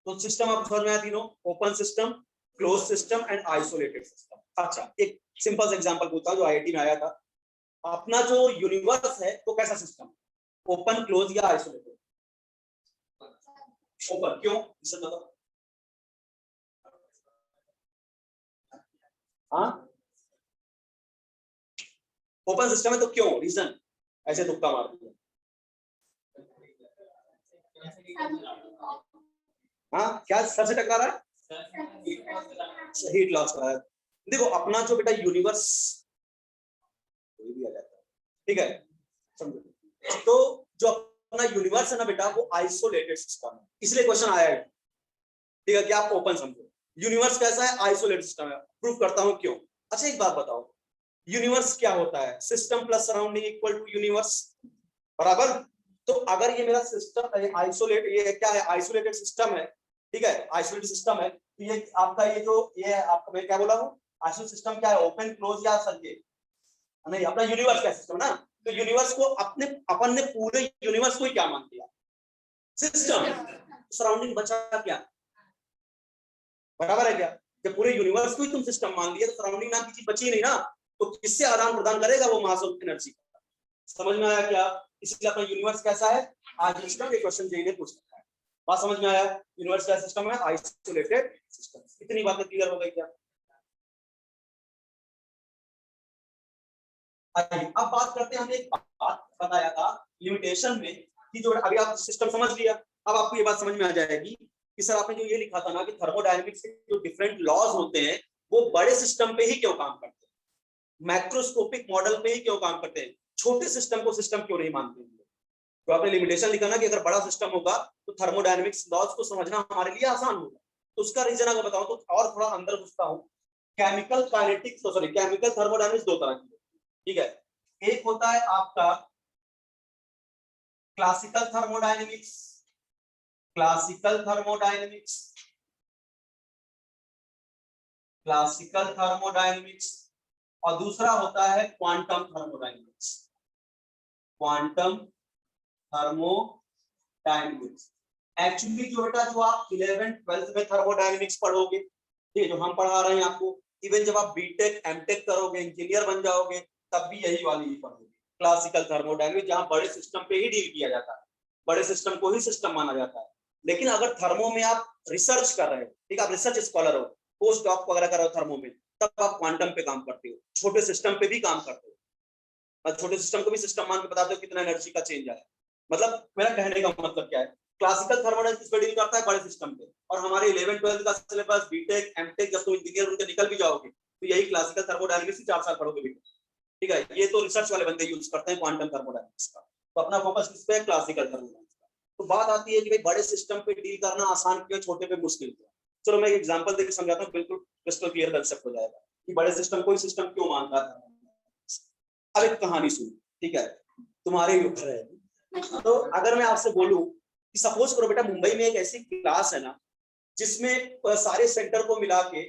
तो सिस्टम आपको समझ में आया तीनों, open system, close system and isolated system. अच्छा, एक सिंपल एग्जांपल पूछता हूं जो आईआईटी में आया था। अपना जो यूनिवर्स है वो कैसा सिस्टम, ओपन, क्लोज या आइसोलेटेड? ओपन। क्यों, इसे बताओ। हाँ, ओपन सिस्टम है तो क्यों, रीजन? ऐसे तुक्का मार दिया। हाँ, क्या सर से टकरा रहा है? हीट लॉस कर रहा है। देखो अपना जो बेटा यूनिवर्स, कोई भी आ जाता है, ठीक है, समझो। तो जो अपना यूनिवर्स है ना बेटा, वो आइसोलेटेड सिस्टम है, इसलिए क्वेश्चन आया है। ठीक है, क्या आप ओपन समझो, यूनिवर्स कैसा है, आइसोलेटेड सिस्टम है। प्रूफ करता हूं क्यों। अच्छा एक बात बताओ, यूनिवर्स क्या होता है, system plus surrounding equal to universe, बराबर। तो अगर ये मेरा सिस्टम आइसोलेट, ये क्या है, आइसोलेटेड सिस्टम है, ठीक है, आइसोलेटेड सिस्टम है, तो ये आपका ये जो ये आपका, मैं क्या बोला हूँ, आइसोलेटेड सिस्टम क्या है, ओपन, क्लोज या सर्किट? नहीं, अपना यूनिवर्स का सिस्टम ना। तो यूनिवर्स को अपने अपन ने पूरे यूनिवर्स को ही क्या मान लिया, सिस्टम। सराउंडिंग बचा क्या, बराबर है क्या? जब पूरे यूनिवर्स को ही तुम सिस्टम मान लिया तो सराउंडिंग नाम की चीज बची नहीं ना, तो किससे आदान प्रदान करेगा वो, मास ऑफ एनर्जी। समझ में आया क्या? इसलिए अपना यूनिवर्स कैसा है, आज सिस्टम। एक क्वेश्चन जेई ने पूछ सकता है, बात समझ में आया? यूनिवर्स का सिस्टम है आइसोलेटेड सिस्टम। इतनी बातें क्लियर हो गई क्या? अब बात करते हैं, हमने एक बात बताया था लिमिटेशन में कि जो अभी आप सिस्टम समझ लिया, अब आपको ये बात समझ में आ जाएगी कि सर आपने जो ये लिखा था ना कि थर्मोडायनेमिक्स के जो डिफरेंट लॉज होते हैं वो बड़े सिस्टम पे ही क्यों काम करते हैं, मैक्रोस्कोपिक मॉडल पे ही क्यों काम करते हैं, छोटे सिस्टम को सिस्टम क्यों नहीं मानते हैं? तो आपने लिमिटेशन लिखा ना कि अगर बड़ा सिस्टम होगा तो थर्मोडायनेमिक्स लॉज को समझना हमारे लिए आसान होगा। तो उसका रीजन अगर बताऊं तो और थोड़ा अंदर घुसता हूं। Chemical kinetics, sorry, chemical thermodynamics दो तरह की, ठीक है। एक होता है आपका classical thermodynamics, classical thermodynamics, classical thermodynamics, और दूसरा होता है quantum thermodynamics, quantum thermodynamics. Actually जो बेटा जो आप 11th 12th में थर्मोडायनेमिक्स पढ़ोगे, ठीक है, जो हम पढ़ा रहे हैं आपको, इवन जब आप बीटेक एमटेक करोगे, इंजीनियर बन जाओगे, तब भी यही वाली ही पढ़ोगे, क्लासिकल थर्मोडायनेमिक्स, जहां बड़े सिस्टम पे ही डील किया जाता है, बड़े सिस्टम को ही सिस्टम माना जाता है। लेकिन अगर थर्मो में आप रिसर्च कर रहे हो, ठीक है, आप रिसर्च स्कॉलर हो, पोस्ट डॉक वगैरह कर रहे हो थर्मो में, तब आप क्वांटम पे काम करते हो, छोटे सिस्टम पे भी काम करते हो, और छोटे सिस्टम को भी सिस्टम मान के बताते हो कितना एनर्जी का चेंज आया। मतलब मेरा कहने का मतलब क्या है, क्लासिकल थर्मोडायनेमिक्स पे डील करता है बड़े सिस्टम पे, और हमारे 11th 12th का सिलेबस बीटेक एमटेक, जब तुम इंजीनियर उनके निकल भी जाओगे तो यही क्लासिकल थर्मोडायनेमिक्स ही 4 साल पढ़ोगे भी, ठीक है। ये तो रिसर्च वाले बंदे यूज करते हैं क्वांटम थर्मोडायनेमिक्स का, तो अपना फोकस किस पे है, क्लासिकल थर्मोडायनेमिक्स का। तो बात आती है कि भाई बड़े सिस्टम पे डील करना आसान क्यों, छोटे पे मुश्किल क्यों? चलो मैं एक एग्जांपल देकर समझाता हूँ, बिल्कुल क्रिस्टल क्लियर कांसेप्ट हो जाएगा कि बड़े सिस्टम को ही सिस्टम क्यों मानता है। अब एक कहानी सुनो, ठीक है, तुम्हारे ऊपर है। तो अगर मैं आपसे बोलूं कि सपोज करो बेटा मुंबई में एक ऐसी क्लास है ना जिसमें सारे सेंटर को मिला के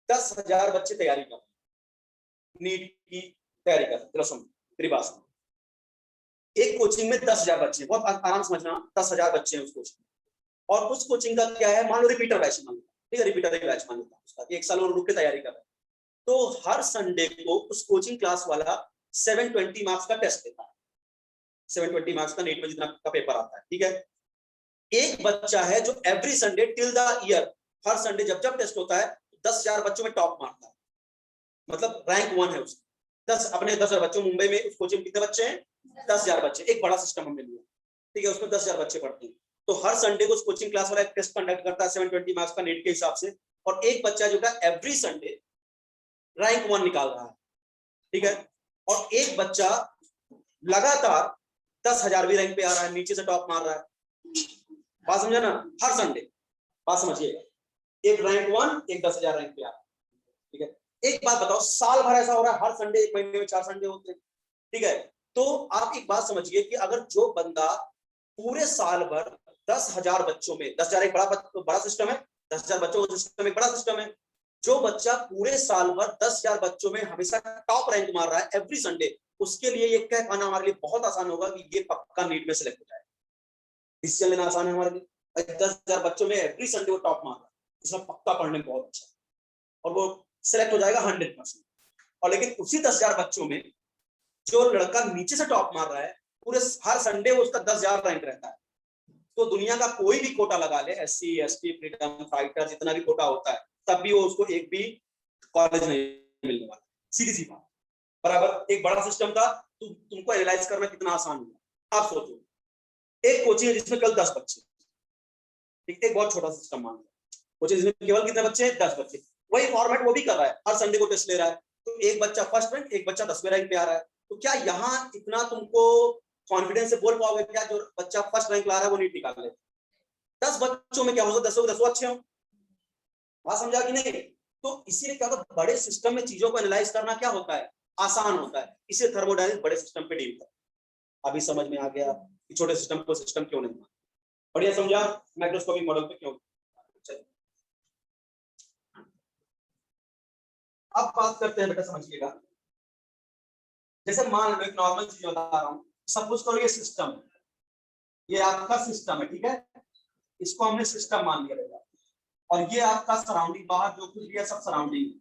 10,000 बच्चे तैयारी कर, नीट की तैयारी कर, चलो समझो तेरी बात समझो। एक कोचिंग में 10,000 बच्चे, बहुत आराम समझना, 10,000 बच्चे हैं उस कोचिंग में, और उस कोचिंग का क्या है, मान लो रिपीटर बैच मान लो, ठीक है, रिपीटर बैच मान लेता उसका, एक साल और रुक के तैयारी कर रहा है। तो हर संडे को उस कोचिंग क्लास वाला 720 मार्क्स का टेस्ट देता है, 720 मार्क्स का नीट में जितना का पेपर आता है, ठीक है। एक बच्चा है जो every Sunday till the year, her Sunday जब जब टेस्ट होता है 10,000 बच्चों में टॉप मारता है, मतलब रैंक 1 है उसका। 10 अपने 10,000 बच्चों, मुंबई में उस कोचिंग में कितने बच्चे हैं, 10,000 बच्चे, एक बड़ा सिस्टम हमने लिया, ठीक है, उसमें 10,000 बच्चे पढ़ते हैं। तो हर संडे को कोचिंग क्लास वाला एक टेस्ट कंडक्ट करता है 720 मार्क्स का नीट के हिसाब से, और एक बच्चा जो है एवरी संडे रैंक 1 निकाल रहा है, ठीक है। और एक बच्चा लगातार 10,000वीं रैंक पे आ रहा है, नीचे से टॉप मार रहा है, बात समझा ना, हर संडे, बात समझिएगा, एक रैंक 1, एक 10,000 रैंक पे आ रहा है, ठीक है। एक बात बताओ, साल भर ऐसा हो रहा है, हर संडे, एक महीने में 4 संडे होते हैं, ठीक है। तो आप एक बात समझिए कि अगर जो बंदा पूरे साल भर 10,000 बच्चों में, 10,000 एक बड़ा सिस्टम है, 10,000 बच्चों का सिस्टम एक बड़ा सिस्टम है, जो बच्चा पूरे साल भर 10,000 बच्चों में हमेशा टॉप रैंक मार रहा है एवरी संडे, उसके लिए ये कह पाना हमारे लिए बहुत आसान होगा कि ये पक्का नीट में सिलेक्ट हो जाएगा। डिसीजन लेना आसान है हमारे लिए, 10,000 बच्चों में एवरी संडे वो टॉप मार रहा है, इसमें पक्का पढ़ने में बहुत अच्छा है। और वो सिलेक्ट हो जाएगा 100%। और लेकिन उसी 10,000 बच्चों में जो लड़का नीचे से टॉप मार रहा है, पूरे हर संडे वो उसका 10,000 रैंक रहता है। तो दुनिया का कोई भी कोटा लगा ले, SC ST फ्रीडम फाइटर जितना भी कोटा होता है, तब भी वो उसको एक भी कॉलेज नहीं मिलने वाला। सीधी सी बात। बराबर एक बड़ा सिस्टम था, तुमको एनालाइज करना कितना आसान हुआ। आप सोचो एक कोचिंग है जिसमें केवल 10 बच्चे, ठीक, एक बहुत छोटा सिस्टम मान लो, कोचिंग जिसमें केवल कितने बच्चे हैं? 10 बच्चे। वही फॉर्मेट वो भी कर रहा है, हर संडे को टेस्ट ले रहा है, तो एक बच्चा फर्स्ट रैंक, एक बच्चा 10वें रैंक पे आ रहा है। तो क्या यहाँ इतना तुमको कॉन्फिडेंस से बोल पाओगे क्या जो बच्चा फर्स्ट रैंक ला रहा है वो नीट निकाल ले? 10 बच्चों में क्या हो सकता है 10 के 10 अच्छे हो? बात समझा कि नहीं? तो इसीलिए क्या होता है, बड़े सिस्टम में चीजों को एनालाइज करना क्या होता है, आसान होता है। इसलिए थर्मोडायनामिक्स बड़े सिस्टम पे डील करता है। अभी समझ में आ गया कि छोटे सिस्टम को सिस्टम क्यों नहीं? बढ़िया समझा माइक्रोस्कोपिक मॉडल पे क्यों। अब बात करते हैं बेटा, समझिएगा। जैसे मान लो एक नॉर्मल चीज बता रहा हूं, सपोज करो ये सिस्टम, ये आपका सिस्टम है, ठीक है, इसको हमने सिस्टम मान लिया बेटा, और ये आपका सराउंडिंग, बाहर जो कुछ भी है सब सराउंडिंग।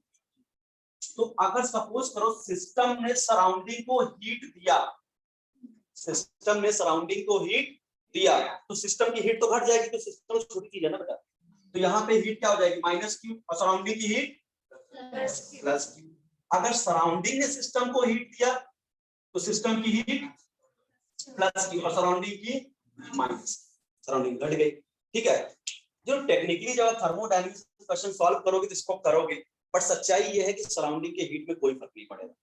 तो अगर सपोज करो सिस्टम ने सराउंडिंग को हीट दिया, सिस्टम ने सराउंडिंग को हीट दिया, तो सिस्टम की हीट तो घट जाएगी, तो सिस्टम छोटी चीज है ना बेटा। तो यहाँ पे हीट क्या हो जाएगी? -Q, और सराउंडिंग की हीट +Q। अगर सराउंडिंग ने सिस्टम को हीट दिया तो सिस्टम की हीट +Q और सराउंडिंग की माइनस, सराउंडिंग घट गई। ठीक है, जो टेक्निकली जब थर्मोडायनेमिक्स क्वेश्चन सॉल्व करोगे तो इसको करोगे, बट सच्चाई ये है कि सराउंडिंग के हीट में कोई फर्क नहीं पड़ेगा।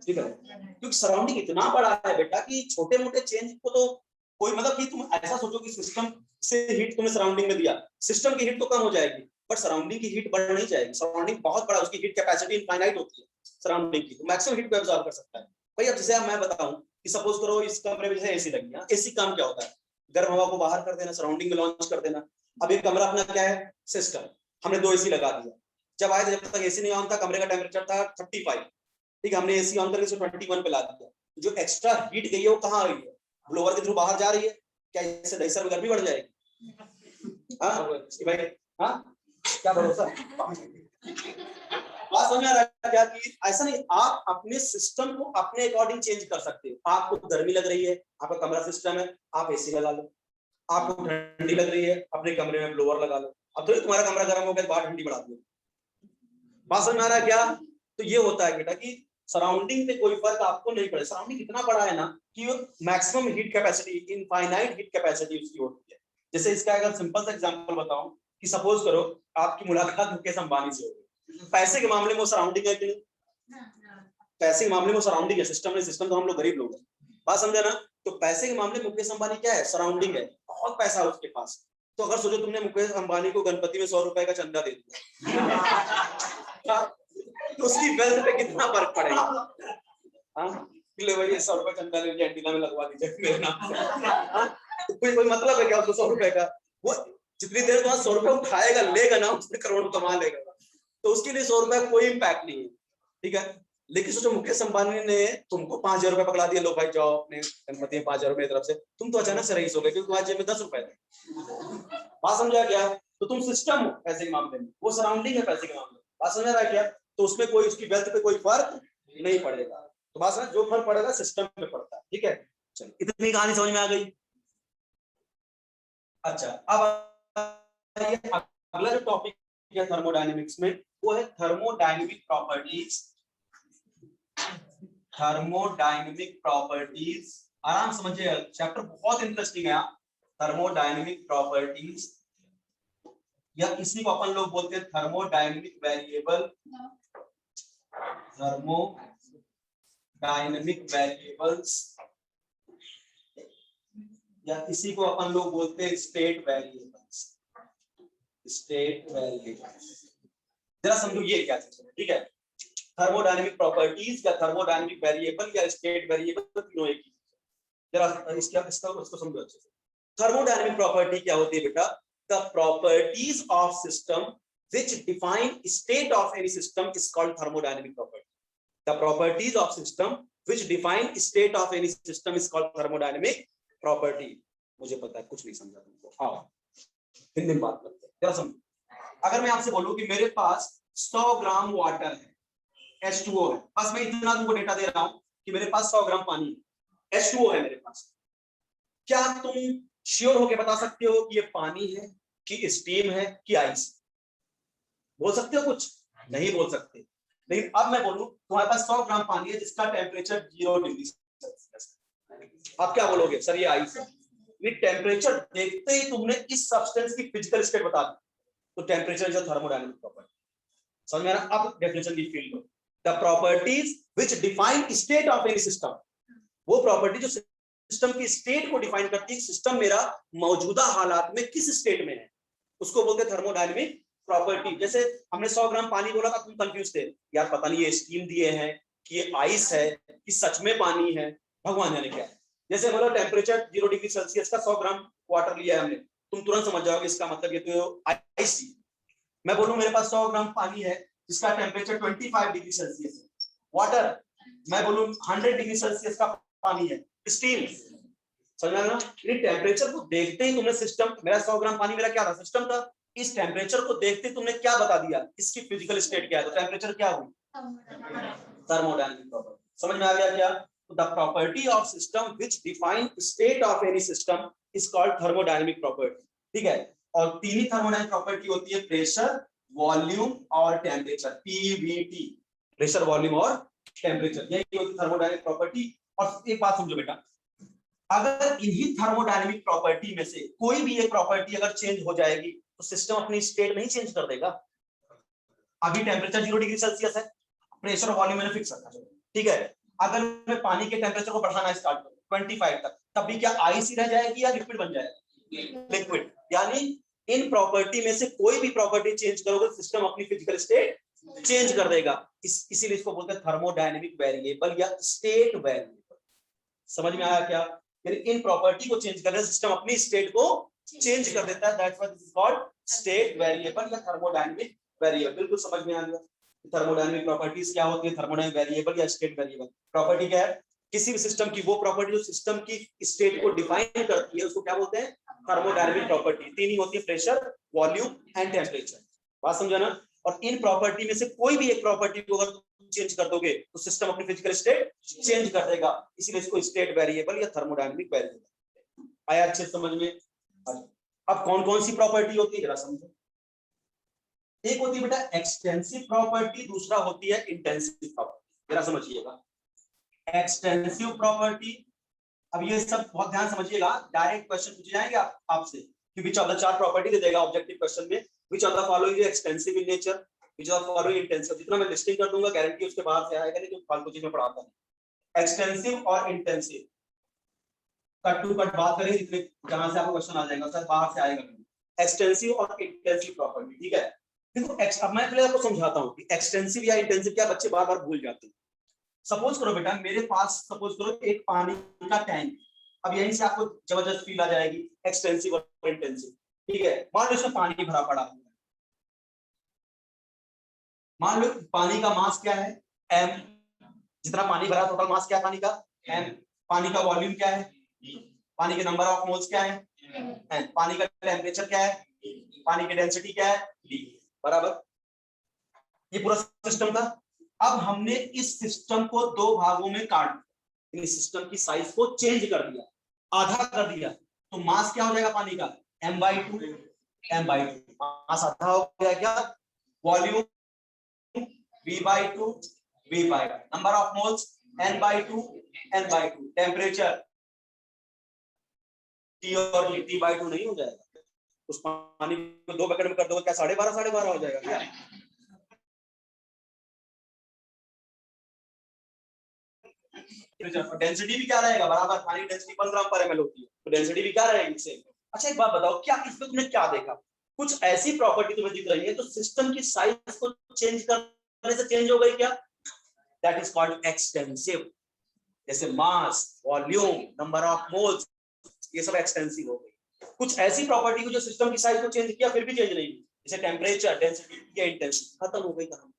ठीक है, क्योंकि सराउंडिंग इतना बड़ा है बेटा कि छोटे मोटे चेंज को तो कोई, मतलब कि तुम ऐसा सोचो कि सिस्टम से हीट तुमने सराउंडिंग में दिया, सिस्टम की हीट तो कम हो जाएगी, बट सराउंडिंग की हीट बढ़ नहीं जाएगी। सराउंडिंग बहुत बड़ा, उसकी हीट कैपेसिटी इनफाइनाइट होती है सराउंडिंग की, तो मैक्सिमम हीट को एब्जॉर्ब कर सकता है। भाई अब जैसे मैं बताऊं कि सपोज करो इस कमरे में जैसे एसी लगी है, एसी काम क्या होता है? गर्म हवा को बाहर कर देना, सराउंडिंग में लॉन्च कर देना। अब ये कमरा अपना क्या है? सिस्टम। हमने 2 एसी लगा दिया, जब आए थे जब तक एसी नहीं ऑन था, कमरे का टेम्परेचर था 35, ठीक है, हमने एसी ऑन करके 21 पे ला दिया। जो एक्स्ट्रा हीट गई है वो कहाँ आ रही है? ब्लोअर के थ्रू बाहर जा रही है। क्या इससे दहीसर में गर्मी बढ़ जाएगी? हाँ भाई, हाँ क्या भरोसा? बात समझ आ रहा है क्या? कि ऐसा नहीं, आप अपने सिस्टम को अपने अकॉर्डिंग चेंज कर सकते हो। आपको गर्मी लग रही है, आपका कमरा सिस्टम है, आप एसी लगा लो। आपको ठंडी लग रही है, अपने कमरे में ब्लोअर लगा लो। अब तो तुम्हारा कमरा गर्म हो गया, बाहर ठंडी बढ़ा दो। बात समझ में आ रहा है क्या? तो ये होता है बेटा कि सराउंडिंग पे कोई फर्क आपको नहीं पड़े। सराउंडिंग इतना बड़ा है ना कि maximum heat capacity, infinite heat capacity उसकी होती है। जैसे इसका अगर सिंपल सा एग्जांपल बताऊं कि सपोज करो आपकी मुलाकात मुकेश अंबानी से हो गई, पैसे के मामले में वो सराउंडिंग है कि नहीं? पैसे के मामले में सराउंडिंग है, सिस्टम है, सिस्टम तो हम लोग गरीब लोग हैं। बात समझे ना? तो पैसे के मामले में मुकेश अंबानी क्या है? सराउंडिंग है, बहुत पैसा है उसके पास। तो अगर सोचो तुमने मुकेश अंबानी को गणपति में 100 रुपए का चंदा दे दिया, तो उसकी वेल्थ पे कितना फर्क पड़ेगा? हाँ, ले भाई 100 रुपए चंदा ले लिया, एंटीना में लगवा दीजिए मेरे नाम से। तो कोई मतलब है क्या उसको 100 रुपए का? वो जितनी देर तो 100 रुपए उठाएगा लेगा ना, उसने करोड़ कमा लेगा, तो उसके लिए 100 रुपए कोई इम्पैक्ट नहीं है। ठीक है, लेकिन सोचो मुकेश अंबानी ने तुमको 5,000 रुपए पकड़ा दिया, लो भाई जाओ अपने गणपति में 5,000 रुपए तरफ से, तुम तो अचानक से रईस हो गए क्योंकि तुम्हारे जेब में 10 रुपए थे। बात समझा क्या? तो तुम सिस्टम हो पैसे के मामले में, वो सराउंडिंग है पैसे के मामले में। बात समझ रहा है क्या? तो उसमें कोई, उसकी वेल्थ पे कोई फर्क नहीं पड़ेगा। तो बात समझ, जो फर्क पड़ेगा सिस्टम पे पड़ता है। ठीक है, चलिए इतनी कहानी समझ में आ गई। अच्छा, अब अगला जो टॉपिक है थर्मोडायनेमिक्स में, वो है थर्मोडायनेमिक प्रॉपर्टीज। थर्मोडायनेमिक प्रॉपर्टीज, आराम समझिए, चैप्टर बहुत इंटरेस्टिंग है। थर्मोडायनेमिक प्रॉपर्टीज, या इसी को अपन लोग बोलते हैं थर्मोडायनेमिक वेरिएबल। थर्मोडायनेमिक वेरिएबल्स, या इसी को अपन लोग बोलते हैं स्टेट वेरिएबल्स। स्टेट वेरिएबल्स, जरा समझो ये क्या चीज है। ठीक है, थर्मोडायनेमिक प्रॉपर्टीज या थर्मोडायनेमिक वेरिएबल या स्टेट वेरिएबल तीनों एक ही। जरा इसका उसको समझो अच्छे से। थर्मोडायनेमिक प्रॉपर्टी क्या होती है बेटा? The properties of system which define state of any system is called thermodynamic property. The properties of system which define state of any system is called thermodynamic property. मुझे पता है कुछ नहीं समझा तुमको, हाँ हिंदी में बात करते हैं, जरा समझो। अगर मैं आपसे बोलूं कि मेरे पास 100 ग्राम वाटर है, H2O है, बस मैं इतना तुमको डेटा दे रहा हूं कि मेरे पास 100 ग्राम पानी है, H2O है मेरे पास, क्या तुम श्योर होके बता सकते हो कि ये पानी है कि स्टीम है कि आइस? बोल सकते हो कुछ? नहीं बोल सकते। लेकिन अब मैं बोलूं तुम्हारे पास 100 ग्राम पानी है जिसका टेम्परेचर 0 डिग्री सेल्सियस, आप क्या बोलोगे? सर ये आइस है। ये टेम्परेचर देखते ही तुमने इस सब्सटेंस की फिजिकल स्टेट बता दी, तो temperature is a thermodynamic property. समझ में आ रहा? अब डेफिनेशन की field low, the properties which define state of any system, वो प्रॉपर्टी जो सिस्टम की स्टेट को डिफाइन करती है, सिस्टम मेरा मौजूदा हालात में किस स्टेट में है, उसको बोलते हैं थर्मोडायनामिक प्रॉपर्टी। जैसे हमने 100 ग्राम पानी बोला था, तुम कंफ्यूज थे, यार पता नहीं ये स्टीम दिए हैं कि ये आइस है कि सच में पानी है, भगवान जाने क्या है। जैसे मतलब टेम्परेचर 0 डिग्री सेल्सियस का 100 ग्राम वाटर लिया है हमने, तुम तुरंत समझ जाओगे इसका मतलब ये तो आइस है। मैं बोलूं मेरे पास 100 ग्राम पानी है जिसका टेम्परेचर 25 डिग्री सेल्सियस है, वाटर। मैं बोलूं 100 डिग्री सेल्सियस का पानी है, स्टीम। समझ में आ रहा? टेम्परेचर को देखते ही तुमने सिस्टम, मेरा 100 ग्राम पानी मेरा क्या था? सिस्टम था। इस टेम्परेचर को देखते ही तुमने क्या बता दिया, इसकी फिजिकल स्टेट क्या है, तो टेम्परेचर क्या हुई? Thermodynamic property. समझ में आ गया क्या? The property of system which define state of any system is called thermodynamic property. ठीक है, और तीन ही थर्मोडायनामिक प्रॉपर्टी होती है, प्रेशर, वॉल्यूम और टेम्परेचर, पीवीटी, प्रेशर, वॉल्यूम और टेम्परेचर, यही होती है थर्मोडायनामिक प्रॉपर्टी। और एक बात समझो बेटा, अगर इन्हीं थर्मोडायनामिक प्रॉपर्टी में से कोई भी एक प्रॉपर्टी अगर चेंज हो जाएगी तो सिस्टम अपनी स्टेट नहीं चेंज कर देगा। अभी टेम्परेचर 0 डिग्री सेल्सियस है, प्रेशर वॉल्यूम मैंने फिक्स रखा, ठीक है। अगर मैं पानी के टेम्परेचर को बढ़ाना स्टार्ट करूं 25 तक, तब भी क्या आइस ही रह जाएगी या लिक्विड बन जाएगा? लिक्विड। यानी इन प्रॉपर्टी में से कोई भी प्रॉपर्टी चेंज करोगे सिस्टम अपनी फिजिकल स्टेट चेंज कर देगा। इसीलिए इसको बोलते हैं थर्मोडायनेमिक वेरिएबल या स्टेट वेरिएबल। समझ में आया क्या? यानी इन प्रॉपर्टी को चेंज करने से सिस्टम अपनी स्टेट को चेंज कर देता है, that's why this is called state variable या थर्मोडायनेमिक वेरिएबल। बिल्कुल समझ में आ गया। थर्मोडायनेमिक प्रॉपर्टीज क्या होती है, थर्मोडायनेमिक वेरिएबल या स्टेट वेरिएबल। प्रॉपर्टी क्या है? किसी भी सिस्टम की वो प्रॉपर्टी जो सिस्टम की स्टेट को डिफाइन करती है उसको क्या बोलते हैं? Thermodynamic property. तीन ही होती है, प्रेशर, वॉल्यूम एंड टेम्परेचर। बात समझा ना? और इन प्रॉपर्टी में से कोई भी एक प्रॉपर्टी को अगर चेंज कर दोगे तो सिस्टम अपनी फिजिकल स्टेट चेंज कर देगा, इसीलिए इसको स्टेट वेरिएबल या थर्मोडायनेमिक वेरिएबल। आया अच्छे समझ में? अब कौन कौन सी प्रॉपर्टी होती है जरा समझो। एक होती है बेटा एक्सटेंसिव प्रॉपर्टी, दूसरा होती है इंटेंसिव प्रॉपर्टी। जरा समझिएगा, एक्सटेंसिव प्रॉपर्टी, अब ये सब बहुत ध्यान समझिएगा, डायरेक्ट क्वेश्चन पूछे जाएंगे आपसे कि विच ऑफ द चार प्रॉपर्टी दे देगा ऑब्जेक्टिव क्वेश्चन में, which of the following is extensive in nature, which of the following intensive. जितना मैं लिस्टिंग कर दूंगा गारंटी उसके बाहर से आएगा नहीं, जो फालतू चीज में पढ़ाता है। एक्सटेंसिव और इंटेंसिव कट टू कट बात करें, जितने जहां से आपको क्वेश्चन आ जाएगा सर बाहर से आएगा। एक्सटेंसिव और इंटेंसिव प्रॉपर्टी, ठीक है। देखो अब मैं पहले आपको समझाता हूं कि एक्सटेंसिव या इंटेंसिव क्या बच्चे बार बार भूल जाते हैं। सपोज करो बेटा मेरे पास सपोज करो एक पानी का टैंक, अब यहीं से आपको जबरदस्त फील आ जाएगी एक्सटेंसिव और इंटेंसिव, ठीक है। मान लो इसमें पानी भरा पड़ा है, मान लो पानी का मास क्या है m, जितना पानी भरा टोटल मास क्या है पानी का m, पानी का वॉल्यूम क्या है, पानी के नंबर ऑफ मोल्स क्या है n, पानी का टेम्परेचर क्या है, पानी की डेंसिटी क्या है d, बराबर। ये पूरा सिस्टम था। अब हमने इस सिस्टम को दो भागों में काट दिया, इस सिस्टम की साइज को चेंज कर दिया, आधा कर दिया, तो मास क्या हो जाएगा पानी का m/2, m/2 मास आधा हो गया क्या, volume v/2, v/2, number of moles n/2, n/2, temperature T और T/2 नहीं हो जाएगा। उस पानी को दो बकेट में कर दोगे क्या 12.5 हो जाएगा क्या? डेंसिटी भी क्या रहेगा बराबर, पानी डेंसिटी 1 ग्राम पर ml होती है, तो डेंसिटी भी क्या रहेगी सेम। अच्छा एक बात बताओ, क्या इसमें तुमने क्या देखा, कुछ ऐसी प्रॉपर्टी तुम्हें दिख रही है तो सिस्टम की साइज को चेंज करने से चेंज हो गई क्या? That is called extensive. जैसे मास, वॉल्यूम, नंबर ऑफ मोल्स, ये सब एक्सटेंसिव हो गई। कुछ ऐसी प्रॉपर्टी को जो सिस्टम की साइज को चेंज किया फिर भी चेंज नहीं हुई, जैसे टेम्परेचर, डेंसिटी या इंटेंसिटी, खत्म हो गई कहानी।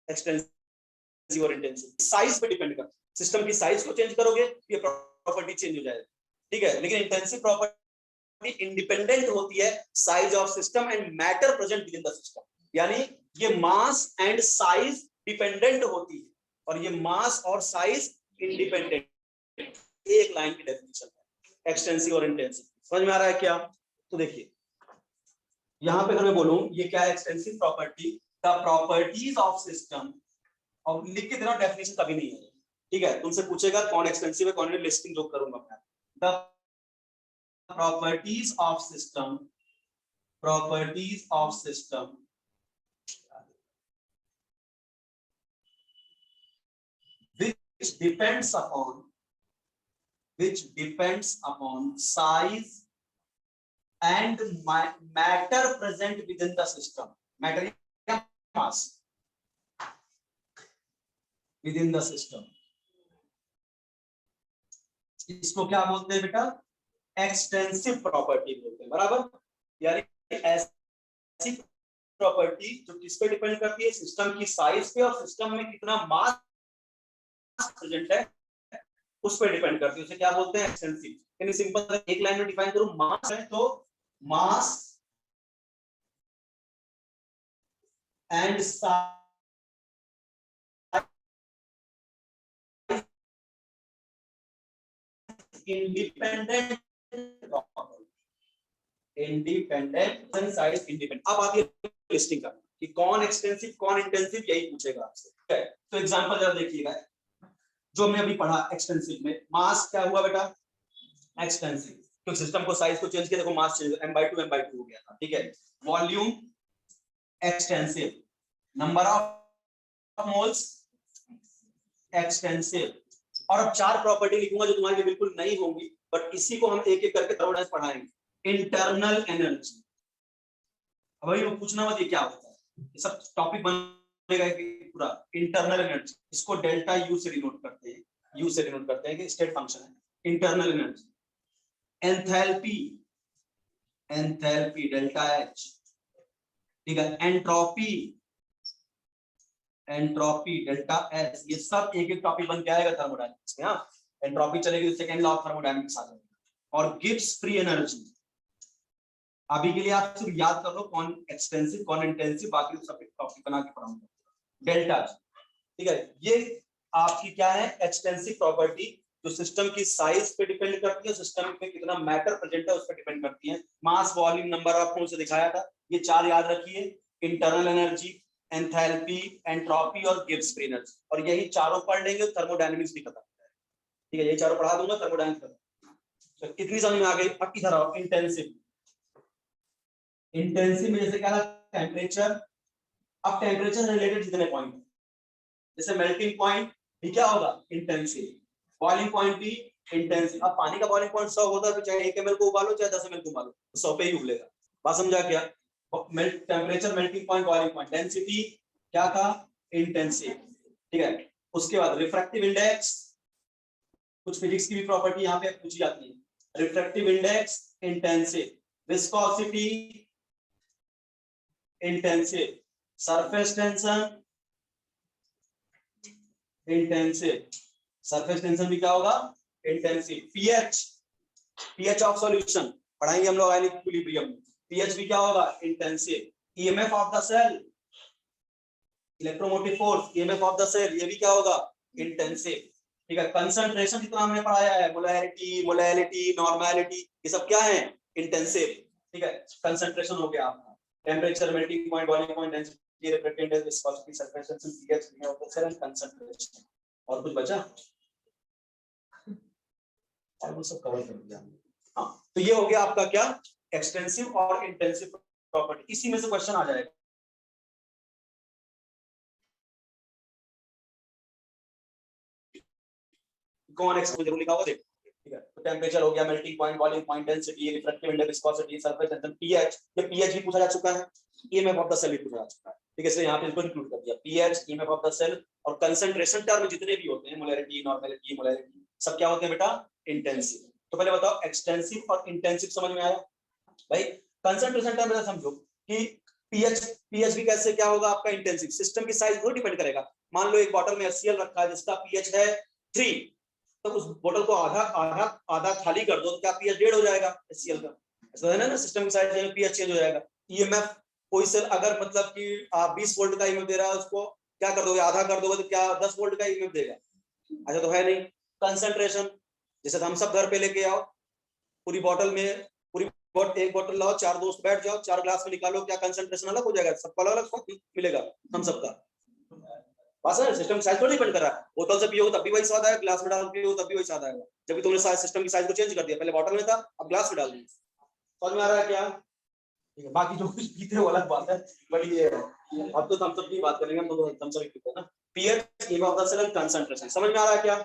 एक्सटेंसिव और इंटेंसिव साइज पे डिपेंड करता है, सिस्टम की साइज को चेंज करोगे ये प्रॉपर्टी चेंज हो जाएगी, ठीक है। लेकिन इंटेंसिव प्रॉपर्टी इंडिपेंडेंट होती है size of system and matter present with in the system. यानी ये मास एंड साइज डिपेंडेंट होती है और ये मास और साइज इंडिपेंडेंट। एक लाइन की डेफिनेशन है एक्सटेंसिव और इंटेंसिव। समझ में आ रहा है क्या? तो देखिए यहां पे अगर मैं बोलूं ये क्या है, extensive property, the properties of system, और लिख के देना डेफिनेशन कभी नहीं है, ठीक है? तुमसे पूछेगा कौन एक्सटेंसिव है कौन नहीं, लिस्टिंग जो करूंगा मैं। The properties of system, properties of system which depends upon size and matter present within the system, matter mass within the system, इसको क्या बोलते हैं बेटा? एक्सटेंसिव प्रॉपर्टी बोलते हैं, बराबर? यानी ऐसी प्रॉपर्टी जो किस पे डिपेंड करती है? सिस्टम की साइज पे और सिस्टम में कितना मास प्रेजेंट है उस पर डिपेंड करती है, उसे क्या बोलते हैं? एक्सटेंसिव। यानी सिंपल एक लाइन में डिफाइन करूं, मास है तो mass and size independent, independent size independent. अब आती है लिस्टिंग का कि कौन एक्सटेंसिव कौन इंटेंसिव, यही पूछेगा आपसे, ठीक है? तो एग्जांपल जरा देखिएगा जो हमने अभी पढ़ा एक्सटेंसिव में। मास क्या हुआ बेटा? एक्सटेंसिव, तो सिस्टम को साइज को चेंज किया, देखो मास चेंज m/2 m/2 हो गया था, ठीक है? Volume extensive, number of moles extensive. और अब चार प्रॉपर्टी लिखूंगा जो तुम्हारे लिए बिल्कुल नई होंगी, बट इसी को हम एक एक करके थोड़ा पढ़ाएंगे। इंटरनल एनर्जी, अब भाई वो पूछना मत ये क्या होता है, ये सब टॉपिक बनेगा पूरा। इंटरनल एनर्जी, इसको डेल्टा यू से डिनोट करते हैं, यू से डिनोट करते हैं कि स्टेट फंक्शन है internal energy. Enthalpy, enthalpy delta H, ठीक है? Entropy, entropy delta S. ये सब एक एक टॉपिक बन के आएगा थर्मोडायनेमिक्स में। हाँ, एंट्रोपी चलेगी तो सेकंड लॉ ऑफ थर्मोडायनेमिक्स आ जाएगा। और गिब्स फ्री एनर्जी, अभी के लिए आप सिर्फ याद कर लो कौन एक्सटेंसिव कौन इंटेंसिव, बाकी सब टॉपिक बना के पढ़ाऊंगा। डेल्टा, ठीक है? ये आपकी क्या है? एक्सटेंसिव प्रॉपर्टी जो सिस्टम की साइज पे डिपेंड करती है, सिस्टम में कितना मैटर प्रेजेंट है उस पर डिपेंड करती है। मास, वॉल्यूम, नंबर ऑफ मोल्स से दिखाया था, ये चार याद रखिए। इंटरनल एनर्जी, एंथैल्पी, एंट्रोपी और गिब्स फ्री एनर्जी। और यही चारों पढ़ लेंगे थर्मोडायनेमिक्स भी खत्म, ठीक है? ये चारों पढ़ा दूंगा, थर्मोडायनेमिक्स खत्म। तो इतनी समझ में आ गई। अब इधर आओ, इंटेंसिव। इंटेंसिव में जैसे क्या था? टेम्परेचर। अब टेम्परेचर रिलेटेड जितने पॉइंट, जैसे मेल्टिंग पॉइंट भी क्या होगा? इंटेंसिव। बॉइलिंग पॉइंट भी इंटेंसिव। अब पानी का बॉइलिंग पॉइंट 100 होता है, तो चाहे 1 ml को उबालो चाहे 10 ml को उबालो, 100 पे ही उबलेगा। बात समझा क्या? Temperature, melting point, boiling point. Density क्या था? इंटेंसिव, ठीक है? उसके बाद रिफ्रैक्टिव इंडेक्स, कुछ फिजिक्स की भी प्रॉपर्टी यहाँ पे पूछी जाती है। Refractive index intensive. Viscosity intensive. Surface tension intensive. Surface tension भी क्या होगा? Intensive. PH, pH of solution पढ़ाएंगे हम लोग आयनिक इक्विलिब्रियम में। पीएच भी क्या होगा? Intensive. EMF of the cell, electromotive force, EMF of the cell, ये भी क्या होगा? इंटेंसिव, ठीक है? कंसंट्रेशन जितना हमने पढ़ाया है, मोलैरिटी, मोलैलिटी, नॉर्मैलिटी, ये सब क्या है? इंटेंसिव, ठीक है? कंसंट्रेशन हो गया आपका। Temperature, melting point, boiling point, density, refractive index, viscosity, surface tension, pH, EMF of the cell and concentration. और कुछ बचा? और वो सब कवर कर दिया। हाँ, तो ये हो गया आपका क्या? एक्सटेंसिव और इंटेंसिव प्रॉपर्टी। इसी में से क्वेश्चन आ जाएगा। कौन एक्सटेंसिव जरूर लिखा होगा, देखो, ठीक है? तो टेम्परेचर हो गया, melting point, boiling point, density, refractive index, viscosity, surface tension, pH. ये पीएच भी पूछा जा चुका है, ईएमएफ ऑफ द सेल भी पूछा जा चुका है, ठीक है? इसलिए यहाँ पे इसको इंक्लूड कर दिया। PH, EMF of the cell और कंसंट्रेशन टर्म जितने भी होते हैं, मोलैरिटी, नॉर्मैलिटी, मोलैरिटी, सब क्या होते हैं बेटा? इंटेंसिव। तो पहले बताओ एक्सटेंसिव और इंटेंसिव समझ में आया भाई? कंसंट्रेशन टर्म समझो कि पीएच, पीएच भी कैसे क्या होगा आपका? इंटेंसिव। सिस्टम की साइज पर डिपेंड करेगा। मान लो एक बॉटल में HCl रखा है जिसका पीएच है 3, तो उस बोतल को आधा आधा आधा खाली कर दो तो क्या पीएच 1.5 हो जाएगा HCl का? ऐसा है ना, सिस्टम की साइज पीएच चेंज हो जाएगा। ईएमएफ, कोई सेल अगर मतलब कि आप 20 वोल्ट का ईएमएफ दे रहा है, उसको क्या कर दोगे, आधा कर दोगे तो क्या 10 वोल्ट का ईएमएफ देगा? अच्छा तो है नहीं। कंसंट्रेशन, जैसे हम सब घर पे लेके आओ, पूरी बोतल में पूरी एक बोतल लाओ, 4 दोस्त बैठ जाओ, 4 ग्लास में निकालो, क्या कंसंट्रेशन अलग हो जाएगा? सबका अलग अलग मिलेगा हम सबका। बस है, सिस्टम साइज थोड़ी डिपेंड कर रहा है। बोतल से पियो तब भी वही स्वाद आएगा, ग्लास में डाल पियो तब भी वही स्वाद आएगा। जब तुमने सिस्टम की साइज को चेंज कर दिया, पहले बोतल में था अब ग्लास में डाल दिया। समझ में आ रहा है क्या? ठीक है, बाकी जो कुछ पीते हो अलग बात है, बट ये अब तो हम सब की बात करेंगे, हम तो हम सब पीते हैं ना। PH EMF of the cell concentration, समझ में आ रहा है क्या?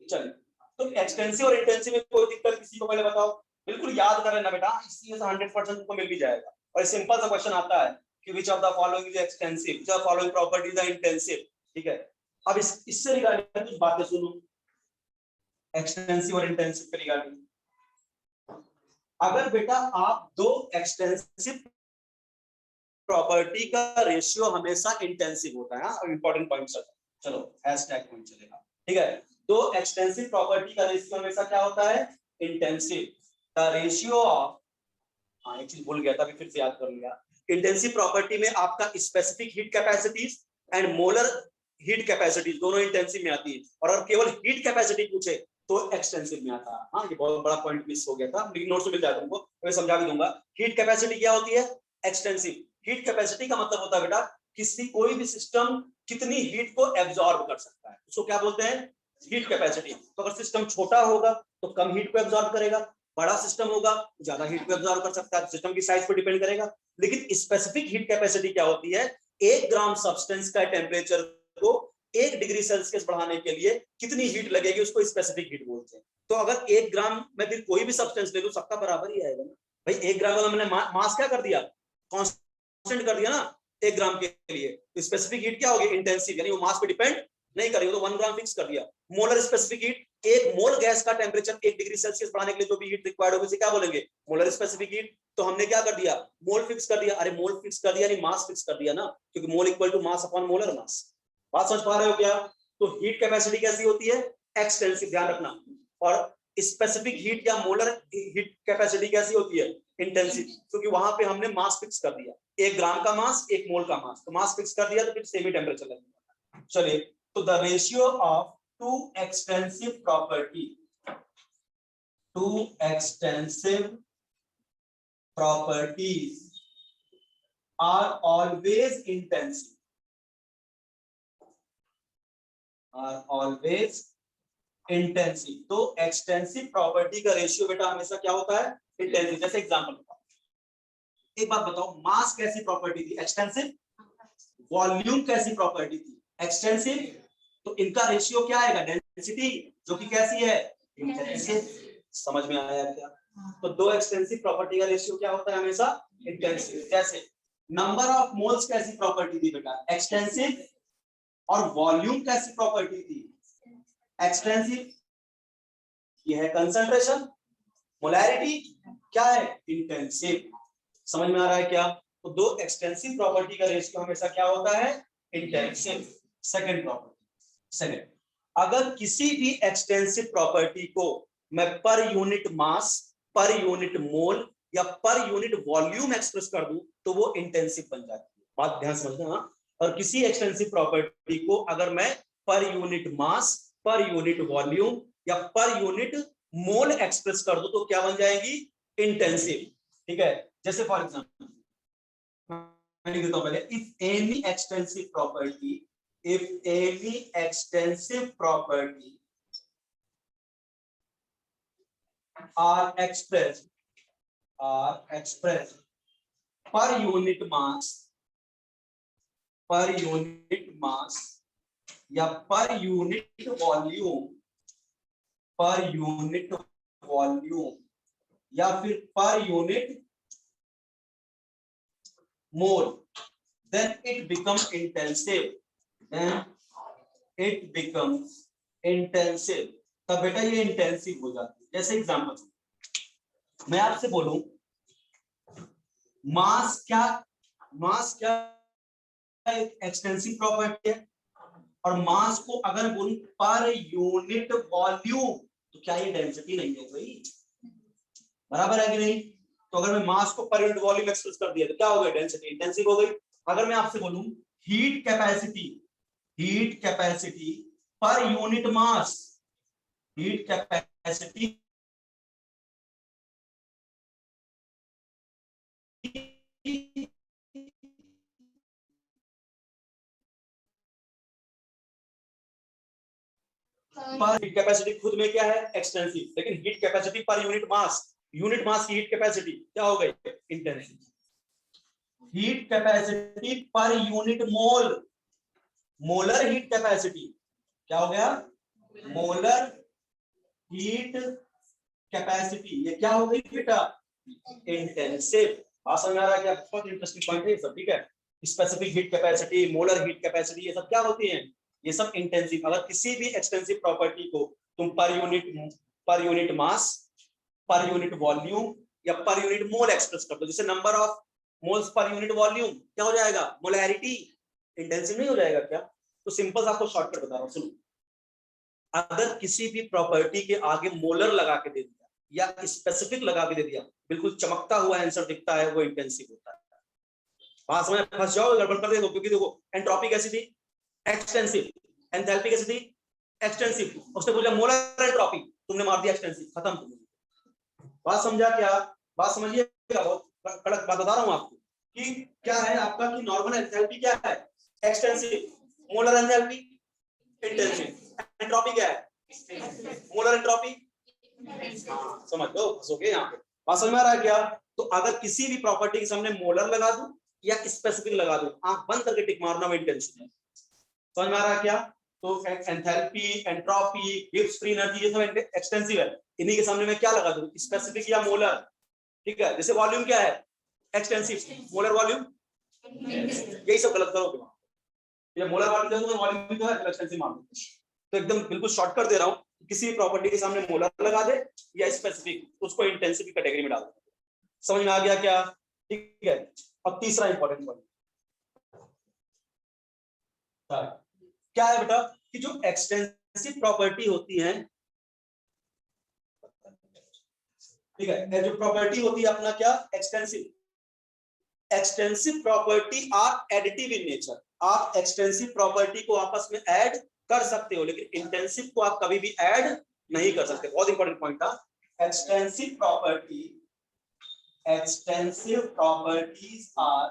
चलिए, तो एक्सटेंसिव और इंटेंसिव में कोई दिक्कत किसी को पहले बताओ, बिल्कुल याद कर लेना बेटा, इसमें से 100% तुमको मिल भी जाएगा। और सिंपल सा क्वेश्चन आता है कि which of the following is extensive, which of the following properties are intensive. ठीक है, अब इससे रिगार्डिंग कुछ बातें सुनो, एक्सटेंसिव और इंटेंसिव के रिगार्डिंग। अगर बेटा आप दो एक्सटेंसिव प्रॉपर्टी का रेशियो हमेशा इंटेंसिव होता है, इंपॉर्टेंट पॉइंट सर, चलो हैशटैग पॉइंट चलेगा। ठीक है, तो एक्सटेंसिव प्रॉपर्टी का रेशियो हमेशा क्या होता है? इंटेंसिव। द रेशियो ऑफ, हाँ एक चीज भूल गया था, अभी फिर से याद कर लिया। इंटेंसिव प्रॉपर्टी में आपका specific heat capacities and molar heat capacities दोनों इंटेंसिव में आती है, और अगर केवल हीट कैपेसिटी पूछे तो एक्सटेंसिव में आता है। हाँ, ये बहुत बड़ा पॉइंट मिस हो गया था, नोट्स में मिल जाएगा तुमको, मैं समझा भी दूंगा। हीट कैपेसिटी क्या होती है? एक्सटेंसिव। हीट कैपेसिटी का मतलब होता है बेटा, किसी कोई भी सिस्टम कितनी हीट को एब्जॉर्ब कर सकता है, उसको क्या बोलते हैं? Heat capacity. तो अगर सिस्टम छोटा होगा तो कम हीट को एब्जॉर्ब करेगा, बड़ा सिस्टम होगा ज्यादा हीट को एब्जॉर्ब कर सकता है, सिस्टम की साइज पर डिपेंड करेगा। लेकिन स्पेसिफिक हीट कैपेसिटी क्या होती है? 1 ग्राम सब्सटेंस का टेम्परेचर को 1 डिग्री सेल्सियस बढ़ाने के लिए कितनी हीट लगेगी, उसको स्पेसिफिक हीट बोलते हैं। तो अगर 1 ग्राम में फिर कोई भी सब्सटेंस ले लो, सबका बराबर ही आएगा ना भाई। 1 ग्राम का मैंने मास क्या कर दिया? कांस्टेंट कर दिया ना 1 ग्राम के लिए। तो स्पेसिफिक हीट क्या होगी? इंटेंसिव, यानी वो मास पे डिपेंड नहीं करेगी, तो 1 ग्राम फिक्स कर दिया। मोलर स्पेसिफिक हीट, एक मोल गैस का टेम्परेचर 1 डिग्री सेल्सियस बढ़ाने के लिए जो भी हीट रिक्वायर्ड होगी उसे क्या बोलेंगे? Molar specific heat. तो हमने क्या कर दिया? मोल फिक्स कर दिया। अरे मोल फिक्स कर दिया यानी मास फिक्स कर दिया ना, क्योंकि mole equal to mass upon molar mass. बात समझ पा रहे हो क्या? तो हीट कैपेसिटी कैसी होती है? एक्सटेंसिव, ध्यान रखना। और स्पेसिफिक हीट या मोलर हीट कैपेसिटी कैसी होती है? इंटेंसिव, क्योंकि वहां पे हमने मास फिक्स कर दिया, 1 ग्राम का मास 1 मोल का मास, तो मास फिक्स कर दिया तो फिर सेम ही टेम्परेचर लगेगा। चलिए, तो the ratio of two extensive property, two extensive properties are always intensive, are always intensive. तो एक्सटेंसिव प्रॉपर्टी का रेशियो बेटा हमेशा क्या होता है? इंटेंसिव। जैसे एग्जांपल बताओ, एक बात बताओ, मास कैसी प्रॉपर्टी थी? एक्सटेंसिव। वॉल्यूम कैसी प्रॉपर्टी थी? एक्सटेंसिव। तो इनका रेशियो क्या आएगा? डेंसिटी, जो कि कैसी है? इंटेंसिव। समझ में आया क्या? तो दो एक्सटेंसिव प्रॉपर्टी का रेशियो क्या होता है? हमेशा इंटेंसिव। जैसे नंबर ऑफ मोल्स कैसी प्रॉपर्टी थी बेटा? एक्सटेंसिव। और वॉल्यूम कैसी प्रॉपर्टी थी? एक्सटेंसिव। ये है कंसंट्रेशन। मोलैरिटी क्या है? इंटेंसिव। समझ में आ रहा है क्या? तो दो एक्सटेंसिव प्रॉपर्टी का रेशियो हमेशा क्या होता है? इंटेंसिव। सेकंड प्रॉपर्टी, सेकंड, अगर किसी भी एक्सटेंसिव प्रॉपर्टी को मैं per unit mass, per unit mole या पर यूनिट वॉल्यूम एक्सप्रेस कर दूं तो वो इंटेंसिव बन जाती है। बात ध्यान समझना। और किसी एक्सटेंसिव प्रॉपर्टी को अगर मैं per unit mass, per unit volume या पर यूनिट मोल एक्सप्रेस कर दूं तो क्या बन जाएगी? इंटेंसिव। ठीक है, जैसे फॉर एग्जांपल मैं लिख देता हूं पहले, if any extensive property, if any extensive property are expressed per unit mass, per unit mass या per unit volume, per unit volume या फिर per unit mole, then it becomes intensive, then it becomes intensive। तब बेटा ये इंटेंसिव हो जाती है। जैसे एग्जांपल मैं आपसे बोलूं, मास क्या, मास क्या एक एक्सटेंसिव प्रॉपर्टी है, और मास को अगर बोलूं पर यूनिट वॉल्यूम तो क्या ये डेंसिटी नहीं हो गई? बराबर है कि नहीं? तो अगर मैं मास को पर यूनिट वॉल्यूम एक्सप्रेस कर दिया तो क्या हो गया, डेंसिटी इंटेंसिव हो गई। अगर मैं आपसे बोलूं heat capacity per unit mass, heat capacity पर हीट कैपेसिटी खुद में क्या है, एक्सटेंसिव, लेकिन heat capacity per unit mass की हीट कैपेसिटी क्या हो गई, intensive. Heat capacity per unit mole, molar heat capacity क्या हो गया, मोलर हीट कैपेसिटी, ये क्या हो गई बेटा, इंटेंसिव। समझ आ रहा है क्या, बहुत इंटरेस्टिंग पॉइंट है सब, ठीक है। Specific heat capacity, molar heat capacity, ये सब क्या होती है, ये सब इंटेंसिव। अगर किसी भी एक्सटेंसिव प्रॉपर्टी को तुम per unit mass, per unit volume या पर यूनिट मोल एक्सप्रेस कर दो, जैसे number of moles per unit volume क्या हो जाएगा, मोलैरिटी, इंटेंसिव नहीं हो जाएगा क्या। तो सिंपल आपको शॉर्टकट बता रहा हूं, सुनो। अगर किसी भी प्रॉपर्टी के आगे मोलर लगा के दे दिया या स्पेसिफिक लगा के दे दिया, बिल्कुल चमकता हुआ आंसर दिखता है, वो इंटेंसिव होता है। पास में फंस जाओ, गड़बड़ कर दे, क्योंकि देखो एंट्रोपी कैसी थी, एक्सटेंसिव, एंथैल्पी कैसी थी, एक्सटेंसिव, उसने बोला मोलर एंट्रोपी, तुमने मार दिया एक्सटेंसिव, खत्म। बात समझा क्या, बात समझिएगा, बहुत कड़क बात बता रहा हूं आपको कि क्या है आपका, कि नॉर्मल एंथैल्पी क्या है, extensive, molar enthalpy intensive, entropy क्या है, मोलर एंट्रोपी। समझ लो, फंसोगे यहाँ पे। बात समझ में आ रहा है क्या। तो अगर किसी भी प्रॉपर्टी के सामने मोलर लगा दूं या स्पेसिफिक लगा दूं, आंख बंद करके टिक मारना, वो इंटेंसिव है। समझ में आ रहा है क्या। तो enthalpy, entropy, Gibbs free energy, ये सब एक्सटेंसिव है। इन्हीं के सामने मैं क्या लगा दूं, स्पेसिफिक या मोलर, ठीक है। जैसे वॉल्यूम क्या है, एक्सटेंसिव, मोलर वॉल्यूम, यही सब गलत करोगे। ये मोलर वॉल्यूम तो वॉल्यूम तो है, एक्सटेंसिव मान लो। तो एकदम बिल्कुल शॉर्ट कर दे रहा हूं, किसी प्रॉपर्टी के सामने मोलर लगा दे या स्पेसिफिक, उसको इंटेंसिव की कैटेगरी में डाल दे। समझ में आ गया क्या, ठीक है। अब तीसरा इंपॉर्टेंट पॉइंट क्या है बेटा, कि जो एक्सटेंसिव प्रॉपर्टी होती है, ठीक है, जो प्रॉपर्टी होती है अपना क्या, extensive property are additive in nature. आप एक्सटेंसिव प्रॉपर्टी को आपस में ऐड कर सकते हो, लेकिन इंटेंसिव को आप कभी भी ऐड नहीं कर सकते। बहुत इंपॉर्टेंट पॉइंट था। Extensive properties are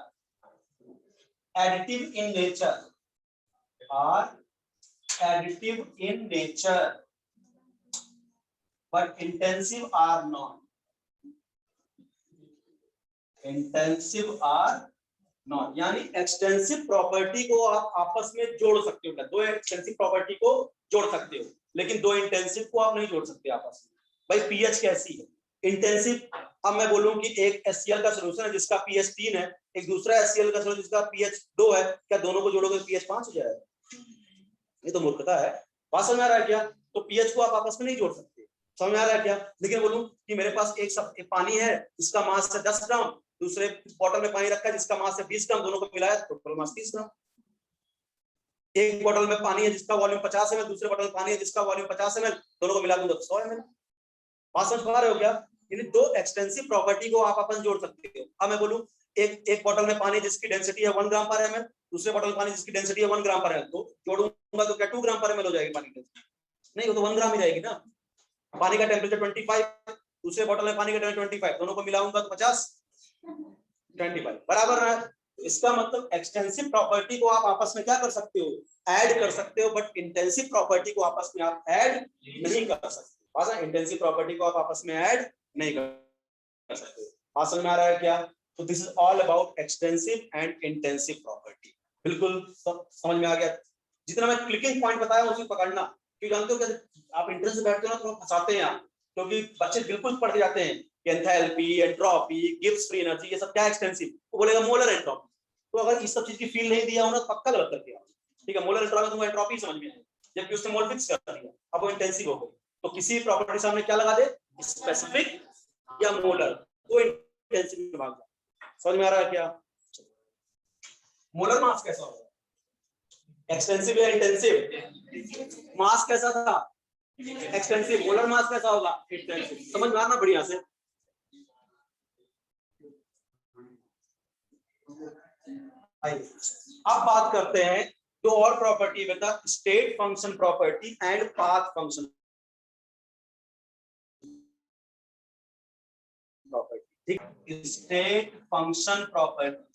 additive in nature, but intensive are not, यानी एक्सटेंसिव प्रॉपर्टी को आप आपस में जोड़ सकते हो, दो एक्सटेंसिव प्रॉपर्टी को जोड़ सकते हो, लेकिन दो इंटेंसिव को आप नहीं जोड़ सकते आपस में। भाई पीएच कैसी है, इंटेंसिव। अब मैं बोलूं कि एक HCl का सॉल्यूशन है जिसका pH 3 है, एक दूसरा HCl का सॉल्यूशन जिसका pH 2 है, क्या दोनों को जोड़ोगे pH 5 हो जाएगा, ये तो मूर्खता है। बात समझ में आ रहा है क्या। तो pH को आप आपस में नहीं जोड़ सकते, समझ में आ रहा है क्या। लेकिन बोलूं कि मेरे पास एक पानी है जिसका मास है 10 ग्राम, दूसरे बॉटल में पानी रखा है जिसका मास है 20 ग्राम, दोनों को मिलाया तो टोटल मास 30 ग्राम। एक बॉटल में पानी है जिसका वॉल्यूम 50 ml, दूसरे बॉटल में पानी है जिसका वॉल्यूम 50 ml, दोनों को मिला दूंगा तो 100 ml। बात समझ पा रहे हो क्या। यानी दो एक्सटेंसिव प्रॉपर्टी को आप अपन जोड़ सकते हो। अब मैं बोलूं एक बॉटल में पानी जिसकी डेंसिटी है 1 ग्राम पर ml, दूसरे बॉटल में पानी जिसकी डेंसिटी है 1 ग्राम पर ml, तो जोड़ूंगा तो क्या 2 ग्राम पर ml हो जाएगी पानी डेंसिटी, नहीं वो तो 1 ग्राम ही रहेगी ना। पानी का टेम्परेचर 25, दूसरे बॉटल में पानी का टेम्परेचर 25, दोनों को मिलाऊंगा तो 50, 25 बराबर है। इसका मतलब एक्सटेंसिव प्रॉपर्टी को आप आपस में क्या कर सकते हो, ऐड कर सकते हो, बट इंटेंसिव प्रॉपर्टी को आपस में आप ऐड नहीं कर सकते। इंटेंसिव प्रॉपर्टी को आप आपस में ऐड नहीं कर सकते। समझ में आ रहा है क्या। तो this is all about extensive and intensive property. बिल्कुल समझ में आ गया। जितना मैं क्लिकिंग पॉइंट बताया उसे पकड़ना, क्यों जानते हो क्या, आप इंटरेस्ट से बैठते हो ना तो फंसाते हैं आप, क्योंकि बच्चे बिल्कुल पढ़ जाते हैं enthalpy, entropy, Gibbs free energy, ये सब क्या एक्सटेंसिव, वो बोलेगा मोलर एंट्रोपी। तो अगर इस सब चीज की फील नहीं दिया हो ना तो पक्का गलत कर दिया, ठीक है। मोलर एंट्रोपी तुमको एंट्रोपी समझ में आई, जबकि उसने मोल फिक्स कर दिया, अब वो इंटेंसिव हो गई। तो किसी प्रॉपर्टी सामने क्या लगा दे, स्पेसिफिक या मोलर, तो इंटेंसिव में भाग जाए। समझ में आ रहा है क्या। मोलर मास कैसा होगा, एक्सटेंसिव या इंटेंसिव, मास कैसा था एक्सटेंसिव, मोलर मास कैसा होगा इंटेंसिव। समझ में आना बढ़िया से। अब बात करते हैं दो और प्रॉपर्टी बेटा, state function property and path function property. ठीक, state function property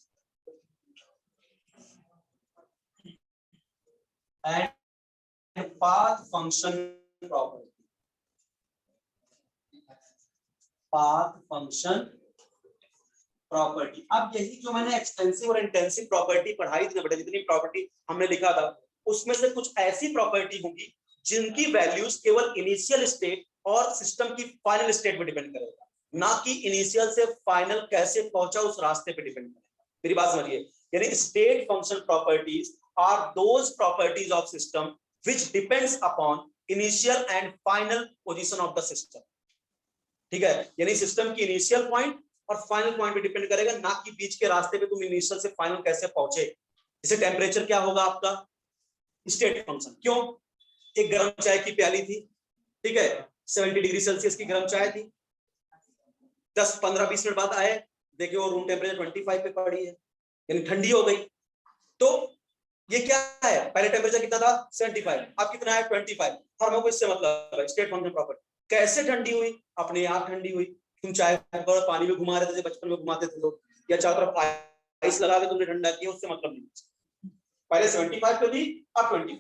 and path function property. Path function property, अब यही जो मैंने एक्सटेंसिव और इंटेंसिव प्रॉपर्टी पढ़ाई थी ना बेटा, जितनी प्रॉपर्टी हमने लिखा था उसमें से कुछ ऐसी प्रॉपर्टी होंगी जिनकी वैल्यूज केवल इनिशियल स्टेट और सिस्टम की फाइनल स्टेट पे डिपेंड करेगा, ना कि इनिशियल से फाइनल कैसे पहुंचा उस रास्ते पे डिपेंड करेगा। मेरी बात समझिए, यानी state function properties are those properties of system which depends upon initial and final position of the system. ठीक है, यानी सिस्टम की इनिशियल पॉइंट और फाइनल पॉइंट पे डिपेंड करेगा, ना कि बीच के रास्ते पे तुम इनिशियल से फाइनल कैसे पहुंचे। जैसे टेम्परेचर क्या होगा आपका, स्टेट फंक्शन। क्यों, एक गर्म चाय की प्याली थी, ठीक है, 70 डिग्री सेल्सियस की गर्म चाय थी, 10-15-20 मिनट बाद आए, देखिए वो रूम टेम्परेचर 25 पे पड़ी है, यानी ठंडी हो गई। तो ये क्या है, पहले टेम्परेचर कितना था 75, अब कितना है 25। थर्मो को इससे मतलब है, स्टेट फंक्शन प्रॉपर्टी। कैसे ठंडी हुई, अपने आप ठंडी हुई। तुम चाय को पानी में घुमा रहे थे, बचपन में घुमाते थे लोग, या चारों तरफ आइस लगा के तुमने ठंडा किया, उससे मतलब नहीं। पहले 75 पे थी, अब 25।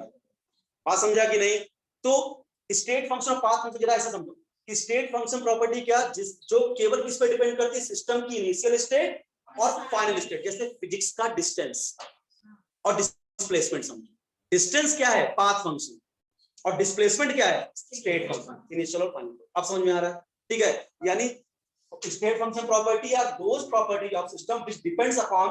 बात समझा कि नहीं। तो स्टेट फंक्शन और पाथ फंक्शन जरा ऐसा समझो कि स्टेट फंक्शन प्रॉपर्टी क्या, जो केवल किस पे डिपेंड करती है, सिस्टम की इनिशियल स्टेट और फाइनल स्टेट। जैसे फिजिक्स का डिस्टेंस और डिस्प्लेसमेंट समझो, डिस्टेंस क्या है, पाथ फंक्शन, और डिस्प्लेसमेंट क्या है, स्टेट फंक्शन, इनिशियल और फाइनल। अब समझ में आ रहा है, ठीक है। यानी state function property are those property of system which depends upon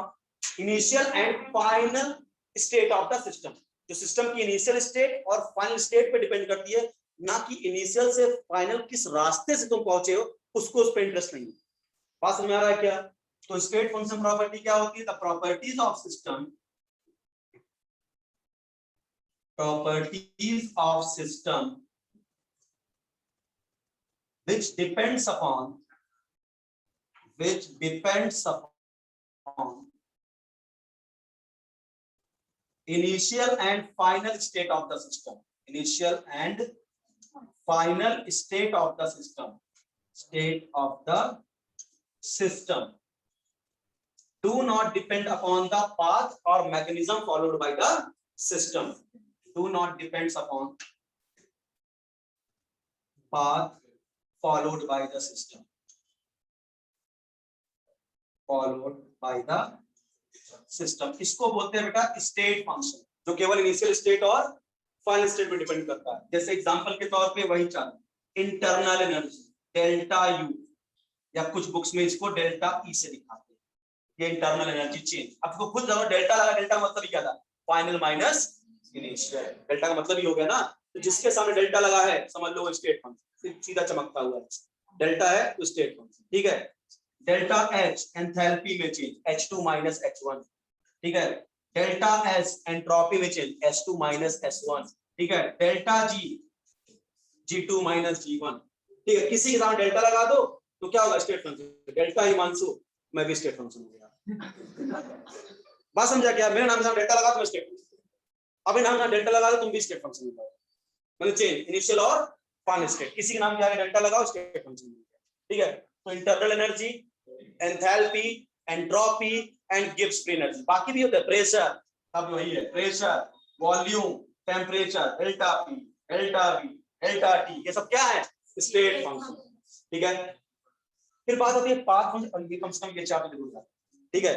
initial and final state of the system. जो सिस्टम की इनिशियल स्टेट और फाइनल स्टेट पे डिपेंड करती है, ना कि इनिशियल से फाइनल किस रास्ते से तुम पहुंचे हो, उसको उस पर इंटरेस्ट नहीं है। बात समझ में आ रहा है क्या। तो स्टेट फंक्शन प्रॉपर्टी क्या होती है, the properties of system, properties of system which depends upon initial and final state of the system, initial and final state of the system, do not depend upon the path or mechanism followed by the system, do not depends upon path followed by the system, followed by the system। इसको बोलते हैं बेटा स्टेट फंक्शन, जो केवल इनिशियल स्टेट और फाइनल स्टेट पे डिपेंड करता है। जैसे एग्जांपल के तौर पे वही चाल, इंटरनल एनर्जी डेल्टा यू, या कुछ बुक्स में इसको डेल्टा ई से दिखाते हैं, ये इंटरनल एनर्जी चेंज। आपको खुद जब डेल्टा लगा, डेल्टा मतलब क्या था, फाइनल माइनस इनिशियल। डेल्टा का मतलब ही हो गया ना, तो जिसके सामने डेल्टा लगा है समझ लो स्टेट फंक्शन, सीधा चमकता हुआ डेल्टा है तो स्टेट फंक्शन। ठीक है, डेल्टा एच एंथैल्पी में चेंज, H2 माइनस H1। ठीक है, डेल्टा एस एंट्रोपी में चेंज, S2 माइनस S1। ठीक है, delta G G2 minus G1। ठीक है, किसी के सामने डेल्टा लगा दो तो क्या होगा, स्टेट फंक्शन। डेल्टा हिमांशु, मैं भी स्टेट फंक्शन हो गया। बात समझा क्या, मेरे नाम से डेल्टा लगा तो मैं स्टेट फंक्शन, अभी नाम डेल्टा लगा दो तुम भी स्टेट फंक्शन हो जाओ, मतलब चेंज इनिशियल और फाइनल स्टेट। किसी के नाम के आगे डेल्टा लगाओ, स्टेट फंक्शन। ठीक है, तो internal energy, enthalpy, entropy and Gibbs free energy. बाकी भी होते हैं, प्रेशर, अब वही है, pressure, volume, temperature, delta P, delta we, delta T, ये सब क्या है, स्टेट फंक्शन। ठीक है, फिर बात होती है पाथ फंक्शन, ये कम से कम ये चार जरूर है। ठीक है,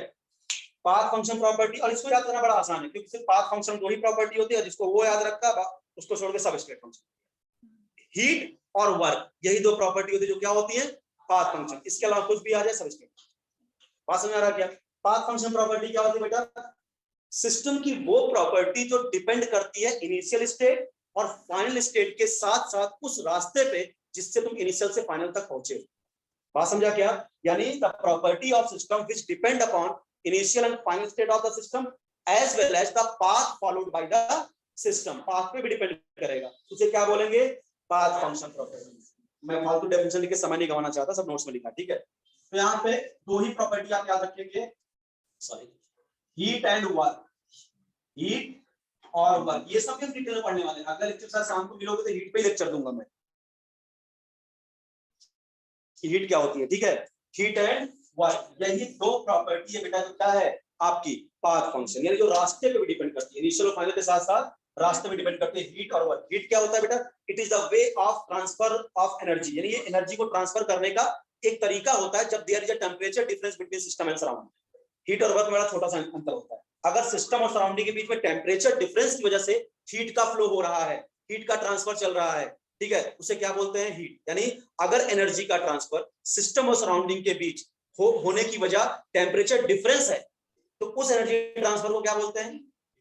पाथ फंक्शन प्रॉपर्टी, और इसको याद करना बड़ा आसान है क्योंकि सिर्फ पाथ फंक्शन दो ही प्रॉपर्टी होती है, जिसको वो याद रखा उसको छोड़ के सब स्टेट फंक्शन। हीट और वर्क, यही दो प्रॉपर्टी होती है जो क्या होती है, पाथ फंक्शन। इसके अलावा कुछ भी आ जाए सब स्टेट। बात समझ आ रहा क्या, पाथ फंक्शन प्रॉपर्टी क्या होती है बेटा, सिस्टम की वो प्रॉपर्टी जो डिपेंड करती है इनिशियल स्टेट और फाइनल स्टेट के साथ साथ उस रास्ते पे जिससे तुम इनिशियल से फाइनल तक पहुंचे। बात समझा क्या, यानी the property of system which depend upon initial and final state of the system as well as the path followed by the system. Path पे भी डिपेंड करेगा, उसे क्या बोलेंगे, पाथ फंक्शन प्रॉपर्टी। मैं फालतू डेफिनेशन लिख के समय नहीं गंवाना चाहता, सब नोट्स में लिखा। ठीक है, तो यहाँ पे दो ही प्रॉपर्टी आप याद रखेंगे, sorry heat and work, heat और वर्क, ये सब हम डिटेल में पढ़ने वाले हैं। अगले लेक्चर साथ शाम को मिलोगे तो हीट पे लेक्चर दूंगा मैं, हीट क्या होती है, ठीक है। हीट एंड वर्क, यही दो प्रॉपर्टी है बेटा जो क्या है आपकी पाथ फंक्शन, यानी जो रास्ते पे भी डिपेंड करती है, इनिशियल और फाइनल के साथ साथ रास्ते में डिपेंड करते हैं हीट और वर्क। हीट क्या होता है बेटा, it is the way of transfer of energy, यानी ये एनर्जी को ट्रांसफर करने का एक तरीका होता है जब there is a temperature difference between system and surrounding. Heat और वर्क में बड़ा छोटा सा अंतर होता है, अगर सिस्टम और सराउंडिंग के बीच में टेंपरेचर डिफरेंस की वजह से हीट का फ्लो हो रहा है, हीट का ट्रांसफर चल रहा है, ठीक है, उसे क्या बोलते हैं हीट। यानी अगर एनर्जी का ट्रांसफर सिस्टम और सराउंडिंग के बीच होने की वजह टेम्परेचर डिफरेंस है, तो उस एनर्जी ट्रांसफर को क्या बोलते हैं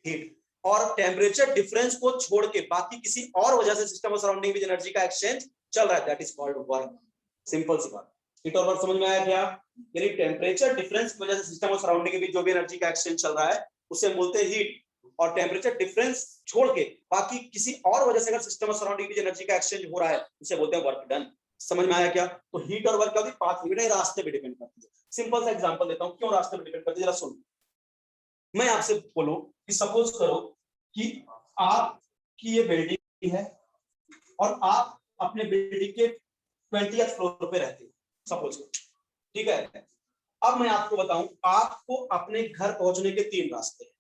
हीट। और टेम्परेचर डिफरेंस को छोड़ के बाकी किसी और वजह से सिस्टम और सराउंडिंग में एनर्जी का एक्सचेंज चल रहा है, that is called work. Simple सी बात, हीट और वर्क समझ में आया क्या, यानी टेम्परेचर डिफरेंस की वजह से सिस्टम और सराउंडिंग के बीच जो भी एनर्जी का एक्सचेंज चल रहा है उसे बोलते हैं हीट, और टेम्परेचर डिफरेंस छोड़ के बाकी किसी और वजह से अगर सिस्टम और सराउंडिंग में एनर्जी का एक्सचेंज हो रहा है उसे बोलते हैं वर्क डन। समझ में आया क्या, तो हीट और वर्क क्या होती है, पाथ में रास्ते पे डिपेंड करती है। सिंपल सा एग्जांपल देता हूं क्यों रास्ते पे डिपेंड करती है, जरा सुनो। मैं आपसे बोलूं कि सपोज करो कि आपकी ये बिल्डिंग है और आप अपने बिल्डिंग के 20th फ्लोर पे रहते हो सपोज, ठीक है। अब मैं आपको बताऊं, आपको अपने घर पहुंचने के 3 रास्ते हैं,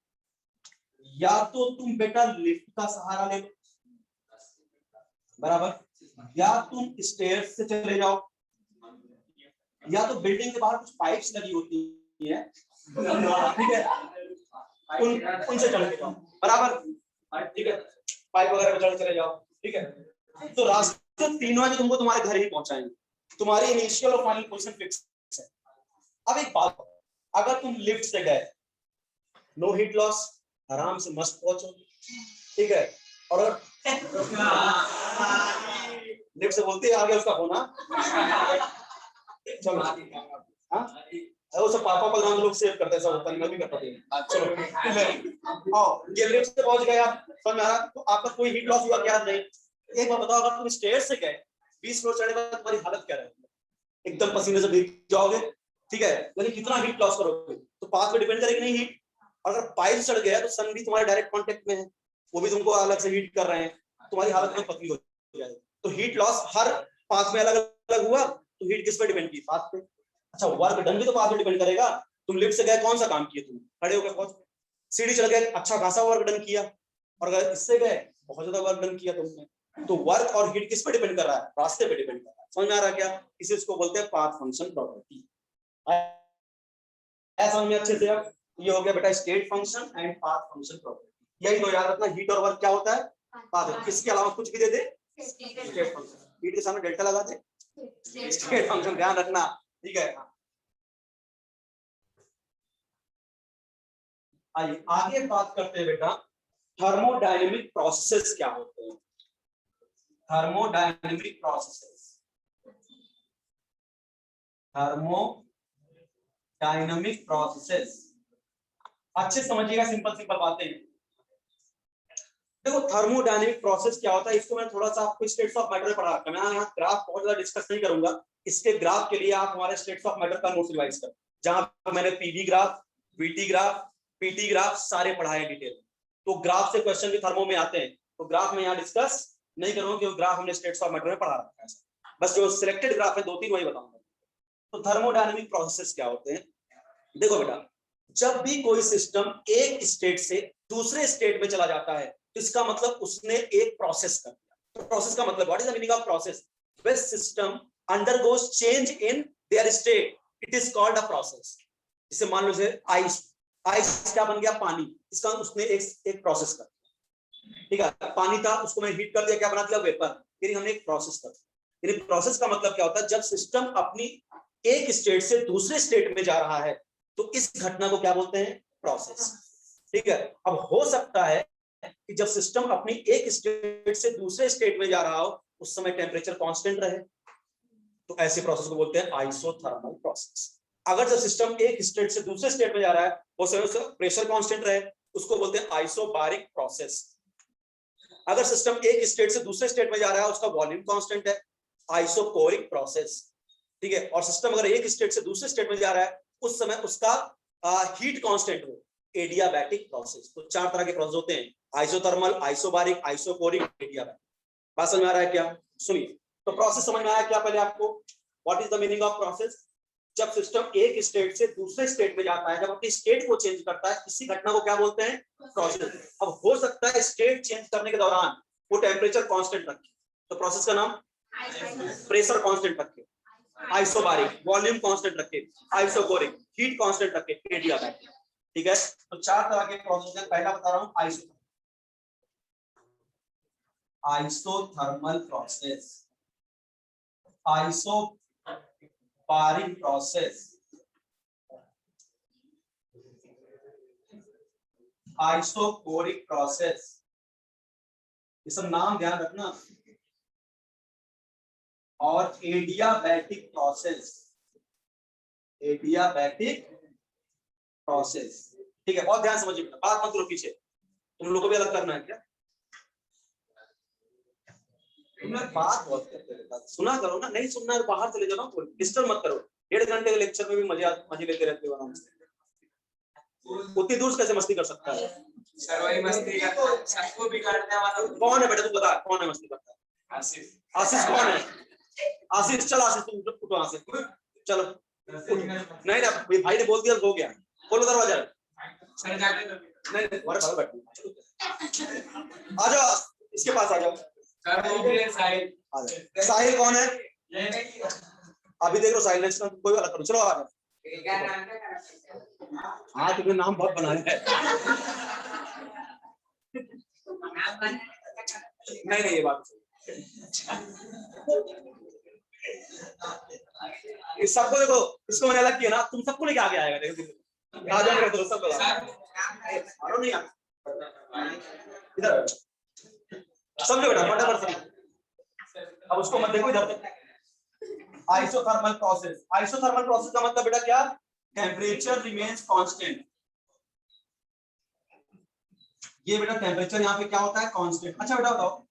या तो तुम बेटा लिफ्ट का सहारा ले लो, बराबर, या तुम स्टेयर्स से चले जाओ, या तो बिल्डिंग के बाहर कुछ पाइप्स लगी होती है, ठीक है, उनसे चढ़ के जाओ, बराबर, ठीक है, पाइप वगैरह पे चढ़ चले जाओ, ठीक है। तो रास्ते तीनों जो तुमको तुम्हारे घर ही पहुंचाएंगे, तुम्हारी इनिशियल और फाइनल पोजीशन फिक्स है। अब एक बात, अगर तुम लिफ्ट से गए, नो हीट लॉस, आराम से मस्त पहुंचो, ठीक है, और लिफ्ट से बोलते हैं आगे उसका होना, चलो हाँ, वो सब पापा का नाम लोग सेव करते हैं, सब होता है, मैं भी करता हूँ, चलो आओ, ये लिफ्ट से पहुंच गए आप, समझ में आ रहा, तो आपका कोई हीट लॉस हुआ क्या नहीं। एक बात बताओ, अगर तुम स्टेयर से गए 20 फ्लोर चढ़ने के बाद तुम्हारी हालत क्या रहेगी, एकदम पसीने से भीग जाओगे, ठीक है, लेकिन कितना हीट लॉस करोगे, तो पाथ पे डिपेंड करेगी नहीं हीट। अगर पाइप चढ़ गया तो सन भी तुम्हारे डायरेक्ट कांटेक्ट में है, वो भी तुमको अलग से हीट कर रहे हैं, तुम्हारी हालत में पतली हो जाएगी। तो हीट लॉस हर पाथ में अलग अलग हुआ, तो हीट किस पे डिपेंड की, पाथ पे। अच्छा, वर्क डन भी तो पाथ पे डिपेंड करेगा, तुम लिफ्ट से गए कौन सा काम किए, तुम खड़े होकर पहुंच, सीढ़ी चढ़ गए अच्छा खासा वर्क डन किया, और अगर इससे गए बहुत ज्यादा वर्क डन किया तुमने। तो वर्क और हीट किस पे डिपेंड कर रहा है, रास्ते पे डिपेंड कर रहा है। समझ में आ रहा है क्या, इसे इसको बोलते हैं पाथ फंक्शन प्रॉपर्टी। समझ में अच्छे से, अब ये हो गया बेटा state function and path function property, यही तो याद रखना, हीट और वर्क क्या होता है, पाथ। इसके अलावा कुछ भी दे दे स्टेट फंक्शन, हीट के सामने डेल्टा लगा दे स्टेट फंक्शन, ध्यान रखना, ठीक है। आइए आगे बात करते हैं बेटा, थर्मोडायनेमिक प्रोसेसेस क्या होते हैं। थर्मोडायनेमिक प्रोसेसेस, थर्मोडायनेमिक प्रोसेसेस, अच्छे समझिएगा, सिंपल सिंपल बातें। देखो थर्मोडायनेमिक प्रोसेस क्या होता है, इसको मैं थोड़ा सा आपको स्टेट्स ऑफ मैटर में पढ़ा रखा है, मैं यहाँ ग्राफ बहुत ज्यादा डिस्कस नहीं करूंगा, इसके ग्राफ के लिए आप हमारे स्टेट्स ऑफ मैटर का नोट रिवाइज कर, जहां मैंने PV graph, VT graph, PT graph सारे पढ़ाए डिटेल। तो ग्राफ से क्वेश्चन भी थर्मो में आते हैं, तो ग्राफ में यहाँ डिस्कस नहीं करूंगा क्योंकि ग्राफ हमने स्टेट्स ऑफ मैटर में पढ़ा रखा है, बस जो सिलेक्टेड ग्राफ है 2-3 वही बताऊंगा। तो थर्मोडायनेमिक प्रोसेस क्या होते हैं, देखो बेटा, जब भी कोई सिस्टम एक स्टेट से दूसरे स्टेट में चला जाता है तो इसका मतलब उसने एक प्रोसेस कर दिया। तो प्रोसेस का मतलब what is the meaning of process, when system undergoes change in their state, it is called a process. जैसे मान लो आइस, आइस क्या बन गया, पानी, इसका उसने एक प्रोसेस कर दिया, ठीक है, पानी था उसको मैं हीट कर दिया, क्या बना दिया, वेपर, यानी हमने एक प्रोसेस कर दिया। यानी प्रोसेस का मतलब क्या होता है, जब सिस्टम अपनी एक स्टेट से दूसरे स्टेट में जा रहा है तो इस घटना को क्या बोलते हैं, प्रोसेस, ठीक है। अब हो सकता है कि जब सिस्टम अपनी एक स्टेट से दूसरे स्टेट में जा रहा हो उस समय टेम्परेचर कांस्टेंट रहे, तो ऐसे प्रोसेस को बोलते हैं आइसोथर्मल प्रोसेस। अगर जब सिस्टम एक स्टेट से दूसरे स्टेट में जा रहा है उस समय उसका प्रेशर कांस्टेंट रहे, उसको बोलते हैं आइसोबारिक प्रोसेस। अगर सिस्टम एक स्टेट से दूसरे स्टेट में जा रहा है उसका वॉल्यूम कांस्टेंट है, आइसोकोरिक प्रोसेस, ठीक है। और सिस्टम अगर एक स्टेट से दूसरे स्टेट में जा रहा है उस समय उसका हीट कांस्टेंट हो, एडियाबैटिक प्रोसेस। तो 4 तरह के प्रोसेस होते हैं, आइसोथर्मल, आइसोबारिक, आइसोकोरिक, एडियाबैटिक। बात समझ में आ रहा है क्या? सुनिए, तो प्रोसेस समझ में आया क्या पहले आपको? What is the meaning of process? जब सिस्टम एक स्टेट से दूसरे स्टेट में जाता है, जब अपनी स्टेट को चेंज करता है, इसी घटना को क्या बोलते हैं? प्रोसेस। अब हो सकता है स्टेट चेंज करने के दौरान वो टेम्परेचर कांस्टेंट रखे, तो प्रोसेस का नाम प्रेशर कांस्टेंट रखे, आइसोबारिक वॉल्यूम कांस्टेंट रखे, आइसोकोरिक हीट कांस्टेंट रखे, एडियाबैटिक। ठीक है, तो 4 तरह के प्रोसेस हैं। पहला बता रहा हूं isothermal process, isobaric process, isochoric process. ये सब नाम ध्यान रखना। और एडियाबैटिक प्रोसेस, एडियाबैटिक प्रोसेस। ठीक है, बहुत ध्यान समझिए, बात मत करो पीछे, तुम लोगों को भी अलग करना है क्या? बात बहुत करते रहता, सुना करो ना, नहीं सुनना है बाहर चले जाओ, डिस्टर्ब मत करो। 1.5 घंटे के लेक्चर में भी मजे लेते रहते हो आराम से। उतनी दूर कैसे मस्ती कर सकता है? सर वही मस्ती करता है, सबको बिगाड़ने वाला कौन है बेटा? तू बता, कौन है मस्ती करता है? आसिफ। आशीष कौन है? आशीष, चल आशीष तुम उठो वहां से, चलो। नहीं ना, भाई ने बोल दिया हो गया, खोलो दरवाजा। सर जाके नहीं, तुम्हारे बैठो, आ जाओ, इसके पास आ जाओ। सर वो भी है साहिल। आ जाओ। साहिल कौन है? अभी देख लो, साहिल ने कोई अलग करो, चलो आ जाओ। हाँ, तुमने नाम बहुत बनाया है। नहीं, ये बात इस सबको देखो, इसको मैंने अलग किया ना, तुम सबको लेके आगे आएगा, देखो आ जाएगा तो सब मारो नहीं इधर समझो बेटा, फटाफट समझो। अब उसको मत देखो इधर। आइसोथर्मल प्रोसेस, आइसोथर्मल प्रोसेस का मतलब बेटा क्या? Temperature remains constant. ये बेटा टेम्परेचर यहाँ पे क्या होता है? कांस्टेंट। अच्छा बेटा बताओ,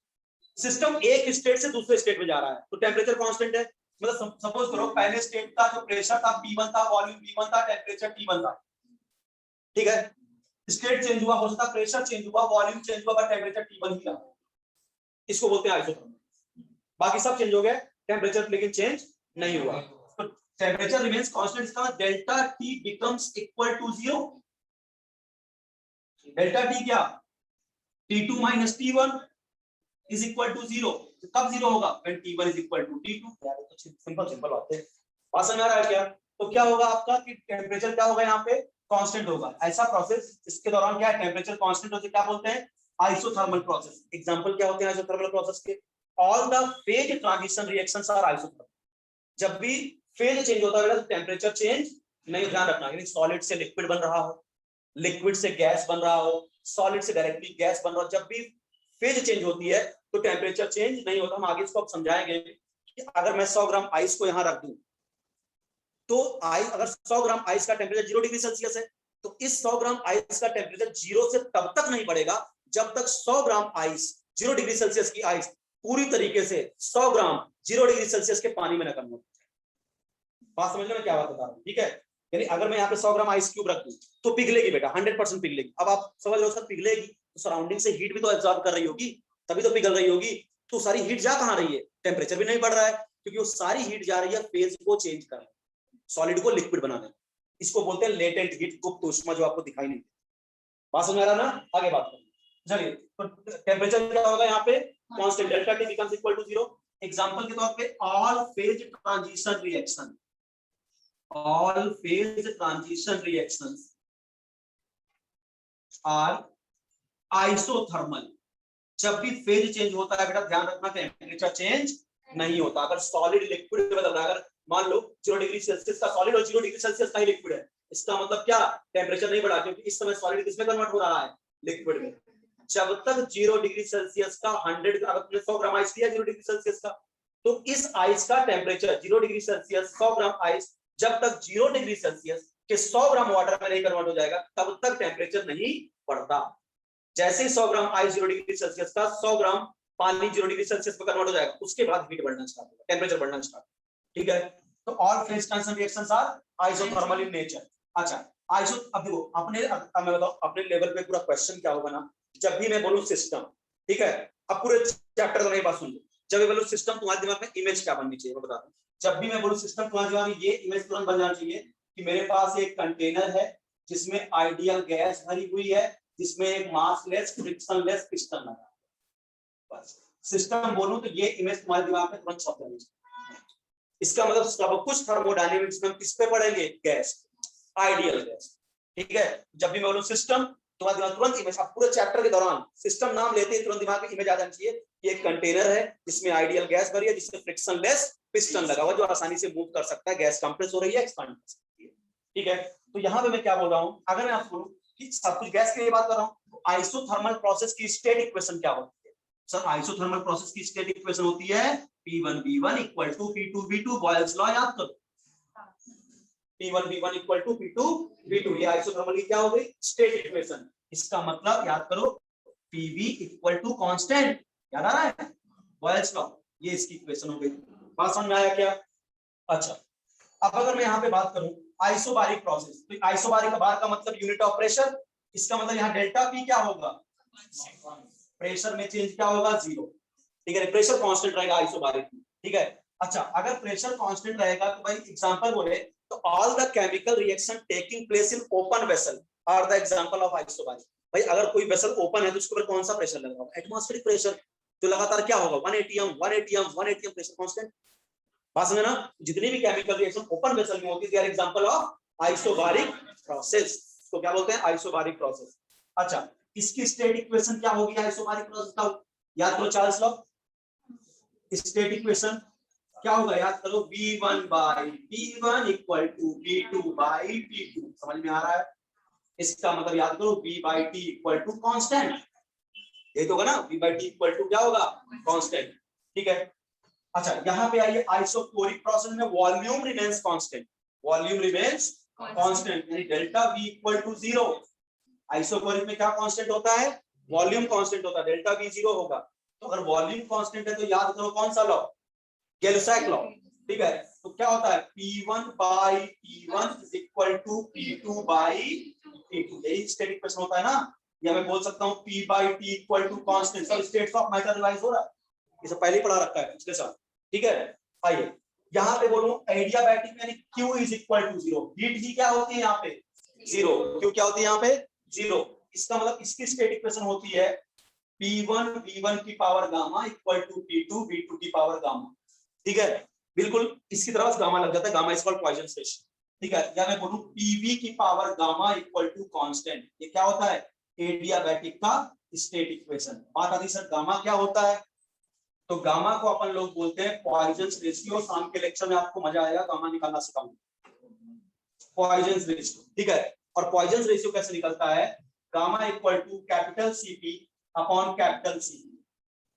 सिस्टम एक स्टेट से दूसरे स्टेट में जा रहा है तो टेम्परेचर कांस्टेंट है। मतलब सपोज करो पहले स्टेट का जो प्रेशर था P1 था, वॉल्यूम V1 था, टेम्परेचर T1 था। ठीक है, स्टेट चेंज हुआ, हो सकता है प्रेशर चेंज हुआ, वॉल्यूम चेंज हुआ, बट टेम्परेचर T1 ही रहा। इसको बोलते हैं आइसोथर्मल। बाकी सब चेंज हो गए, टेम्परेचर लेकिन चेंज नहीं हुआ। तो टेम्परेचर रिमेन्स कांस्टेंट, इसका delta T becomes equal to 0। Delta T क्या? T2 minus T1 is equal to 0। कब 0 होगा? when T1 is equal to T2। यार तो सिंपल बात है, बात समझ आ रहा है क्या? तो क्या होगा आपका कि टेम्परेचर क्या होगा यहाँ पे? कांस्टेंट होगा। ऐसा प्रोसेस इसके दौरान क्या है? टेम्परेचर कांस्टेंट होते क्या बोलते हैं? Isothermal process. एग्जांपल क्या होते हैं आइसोथर्मल प्रोसेस के? All the phase transition reactions are isothermal. जब भी फेज चेंज होता है तो टेम्परेचर चेंज नहीं, ध्यान रखना, यानी सॉलिड से लिक्विड बन रहा हो, लिक्विड से गैस बन रहा हो, सॉलिड से डायरेक्टली गैस बन रहा हो, जब भी फेज चेंज होती है तो टेम्परेचर चेंज नहीं होता। हम आगे इसको अब समझाएंगे कि अगर मैं 100 ग्राम आइस को यहां रख दूं तो अगर 100 ग्राम आइस का टेम्परेचर 0 डिग्री सेल्सियस है तो इस 100 ग्राम आइस का टेम्परेचर 0 से तब तक नहीं बढ़ेगा जब तक 100 ग्राम आइस 0 डिग्री सेल्सियस की आइस पूरी तरीके से 100 ग्राम 0 डिग्री सेल्सियस के पानी में न कन्वर्ट हो जाए। बात समझ में क्या बात बता रहा हूं? ठीक है, यानी अगर मैं यहाँ पे 100 ग्राम आइस क्यूब रख दूं तो पिघलेगी बेटा, 100% पिघलेगी। अब आप समझ रहे हो सर, पिघलेगी तो सराउंडिंग से हीट भी तो एब्जॉर्ब कर रही होगी, तभी तो पिघल रही होगी। तो सारी हीट जा कहां रही है? टेम्परेचर भी नहीं बढ़ रहा है, क्योंकि वो सारी हीट जा रही है फेज को चेंज करने, सॉलिड को लिक्विड बनाने। इसको बोलते हैं लेटेंट हीट, गुप्त ऊष्मा, जो आपको दिखाई नहीं देती। बात समझ आ रहा ना? आगे बात करें, चलिए। तो टेम्परेचर क्या होगा यहाँ पे? Constant, delta T becomes equal to 0। Example के तौर पे all phase transition reaction, all phase transition reactions are isothermal। जब भी फेज चेंज होता है बेटा ध्यान रखना, टेम्परेचर चेंज नहीं होता। अगर सॉलिड लिक्विड बदल रहा है, अगर मान लो 0 डिग्री सेल्सियस का सॉलिड और 0 डिग्री सेल्सियस का ही लिक्विड है, इसका मतलब क्या? टेम्परेचर नहीं बढ़ा, क्योंकि इस समय सॉलिड किसमें कन्वर्ट हो रहा है? लिक्विड में। जब तक 0 डिग्री सेल्सियस का 100, अगर तुमने 100 ग्राम आइस लिया 0 डिग्री सेल्सियस का, तो इस आइस का temperature 0 degree Celsius 100 gram ice जब तक 0 डिग्री सेल्सियस के 100 ग्राम वाटर में नहीं कन्वर्ट हो जाएगा तब तक टेम्परेचर नहीं बढ़ता। जैसे ही 100 ग्राम आइस 0 डिग्री सेल्सियस का 100 ग्राम पानी 0 डिग्री सेल्सियस में कन्वर्ट हो जाएगा, उसके बाद हीट बढ़ना स्टार्ट होगा, टेम्परेचर बढ़ना स्टार्ट। ठीक है, तो all phase transition reactions are isothermal in nature. अच्छा, आइसो, अब देखो अपने, अब मैं बताऊं अपने लेवल पे पूरा क्वेश्चन क्या होगा ना, जब भी मैं बोलूं सिस्टम, ठीक है, अब पूरे चैप्टर का मेरी बात सुन लो, जब मैं बोलूं सिस्टम तुम्हारे दिमाग में इमेज क्या बननी चाहिए मैं बताता हूँ। जब भी मैं बोलूं सिस्टम तुम्हारे दिमाग में ये इमेज तुरंत बन जाना चाहिए कि मेरे पास एक कंटेनर है जिसमें आइडियल गैस भरी हुई है, जिसमें एक मासलेस फ्रिक्शनलेस पिस्टन लगा है। बस सिस्टम बोलूं तो ये इमेज तुम्हारे दिमाग में तुरंत छप जानी चाहिए। इसका मतलब सब कुछ थर्मोडायनेमिक्स में किस पे पढ़ेंगे, गैस, आइडियल गैस, ठीक है। जब भी मैं बोलूं सिस्टम तुम्हारे दिमाग तुरंत इमेज, अब पूरे चैप्टर के दौरान सिस्टम नाम लेते ही तुरंत दिमाग में इमेज आ जानी चाहिए कि एक कंटेनर है जिसमें आइडियल गैस भरी है, जिसमें फ्रिक्शनलेस पिस्टन लगा हुआ जो आसानी से मूव कर सकता है, गैस कंप्रेस हो रही है, एक्सपांड कर सकती है, ठीक है। तो यहाँ पे मैं क्या बोल रहा हूँ, अगर मैं आपको कि सब कुछ गैस के लिए बात कर रहा हूँ, तो आइसोथर्मल प्रोसेस की स्टेट इक्वेशन क्या होती है सर? आइसोथर्मल प्रोसेस की स्टेट इक्वेशन होती है P1V1 = P2V2, बॉयल्स लॉ याद करो, P1V1 = P2V2, ये आइसोथर्मल की क्या हो गई, स्टेट इक्वेशन। इसका मतलब याद करो PV = कांस्टेंट, याद आ रहा है, बॉयल्स लॉ, ये इसकी इक्वेशन हो गई। बात समझ में आया क्या? अच्छा, अब अगर मैं यहाँ पे बात करूं आइसोबारिक प्रोसेस, तो आइसोबारिक बार का मतलब यूनिट ऑफ प्रेशर, इसका मतलब यहाँ डेल्टा P क्या होगा, प्रेशर में चेंज क्या होगा, 0, ठीक है, प्रेशर कांस्टेंट रहेगा आइसोबारिक में, ठीक है। अच्छा, अगर प्रेशर कांस्टेंट रहेगा तो भाई एग्जांपल बोले तो all the chemical reaction taking place in open vessel are the example of isobaric. भाई अगर कोई वेसल ओपन है तो उसके ऊपर कौन सा प्रेशर लगा होगा, एटमॉस्फेरिक प्रेशर, जो लगातार क्या होगा 1 atm 1 atm 1 atm pressure constant. बात समझे ना, जितनी भी केमिकल रिएक्शन ओपन वेसल में होती है, they are example of isobaric process, तो क्या बोलते हैं, आइसोबारिक प्रोसेस। अच्छा, इसकी स्टेट इक्वेशन क्या होगी आइसोबारिक प्रोसेस का, याद करो चार्ल्स लॉ, स्टेट इक्वेशन क्या होगा, याद करो V1/P1 = V2/P2, समझ में आ रहा है? इसका मतलब याद करो V/T = कांस्टेंट, ये तो होगा ना, V/T = क्या होगा, कांस्टेंट, ठीक है। अच्छा, यहाँ पे आइए, आइसोकोरिक प्रोसेस में volume remains constant, volume remains constant, यानी डेल्टा V = 0। आइसोकोरिक में क्या कांस्टेंट होता है, वॉल्यूम कांस्टेंट होता है, डेल्टा V 0 होगा। तो अगर वॉल्यूम कांस्टेंट है तो याद करो कौन सा लॉ, गैल-सैक लॉ, ठीक है। तो क्या होता है P1/P1 = P2/P2, यही स्टेट इक्वेशन होता है ना, या मैं बोल सकता हूँ P/T = कांस्टेंट। सब स्टेट्स ऑफ मैटर रिवाइज हो रहा है, ये सब पहले ही पढ़ा रखा है पिछले साल, ठीक है। आइए यहाँ पे बोलूं एडियाबैटिक यानी Q = 0, हीट ही क्या होती है यहाँ पे, 0, Q क्या होती है यहाँ पे, 0। इसका मतलब इसकी स्टेट इक्वेशन होती है P1V1 की पावर गामा = P2V2 की पावर गामा, ठीक है। बिल्कुल इसकी तरफ गामा लग जाता है, gamma is called Poisson ratio, ठीक है। या मैं बोलूं PV की पावर गामा = कांस्टेंट, ये क्या होता है, एडियाबैटिक का स्टेट इक्वेशन। बात आती है सर गामा क्या होता है, तो गामा को अपन लोग बोलते हैं पॉइजन रेशियो। शाम के लेक्चर में आपको मजा आएगा, गामा निकालना सिखाऊंगा, पॉइजन रेशियो, ठीक है। और पॉइजन रेशियो कैसे निकलता है, गामा = C/C,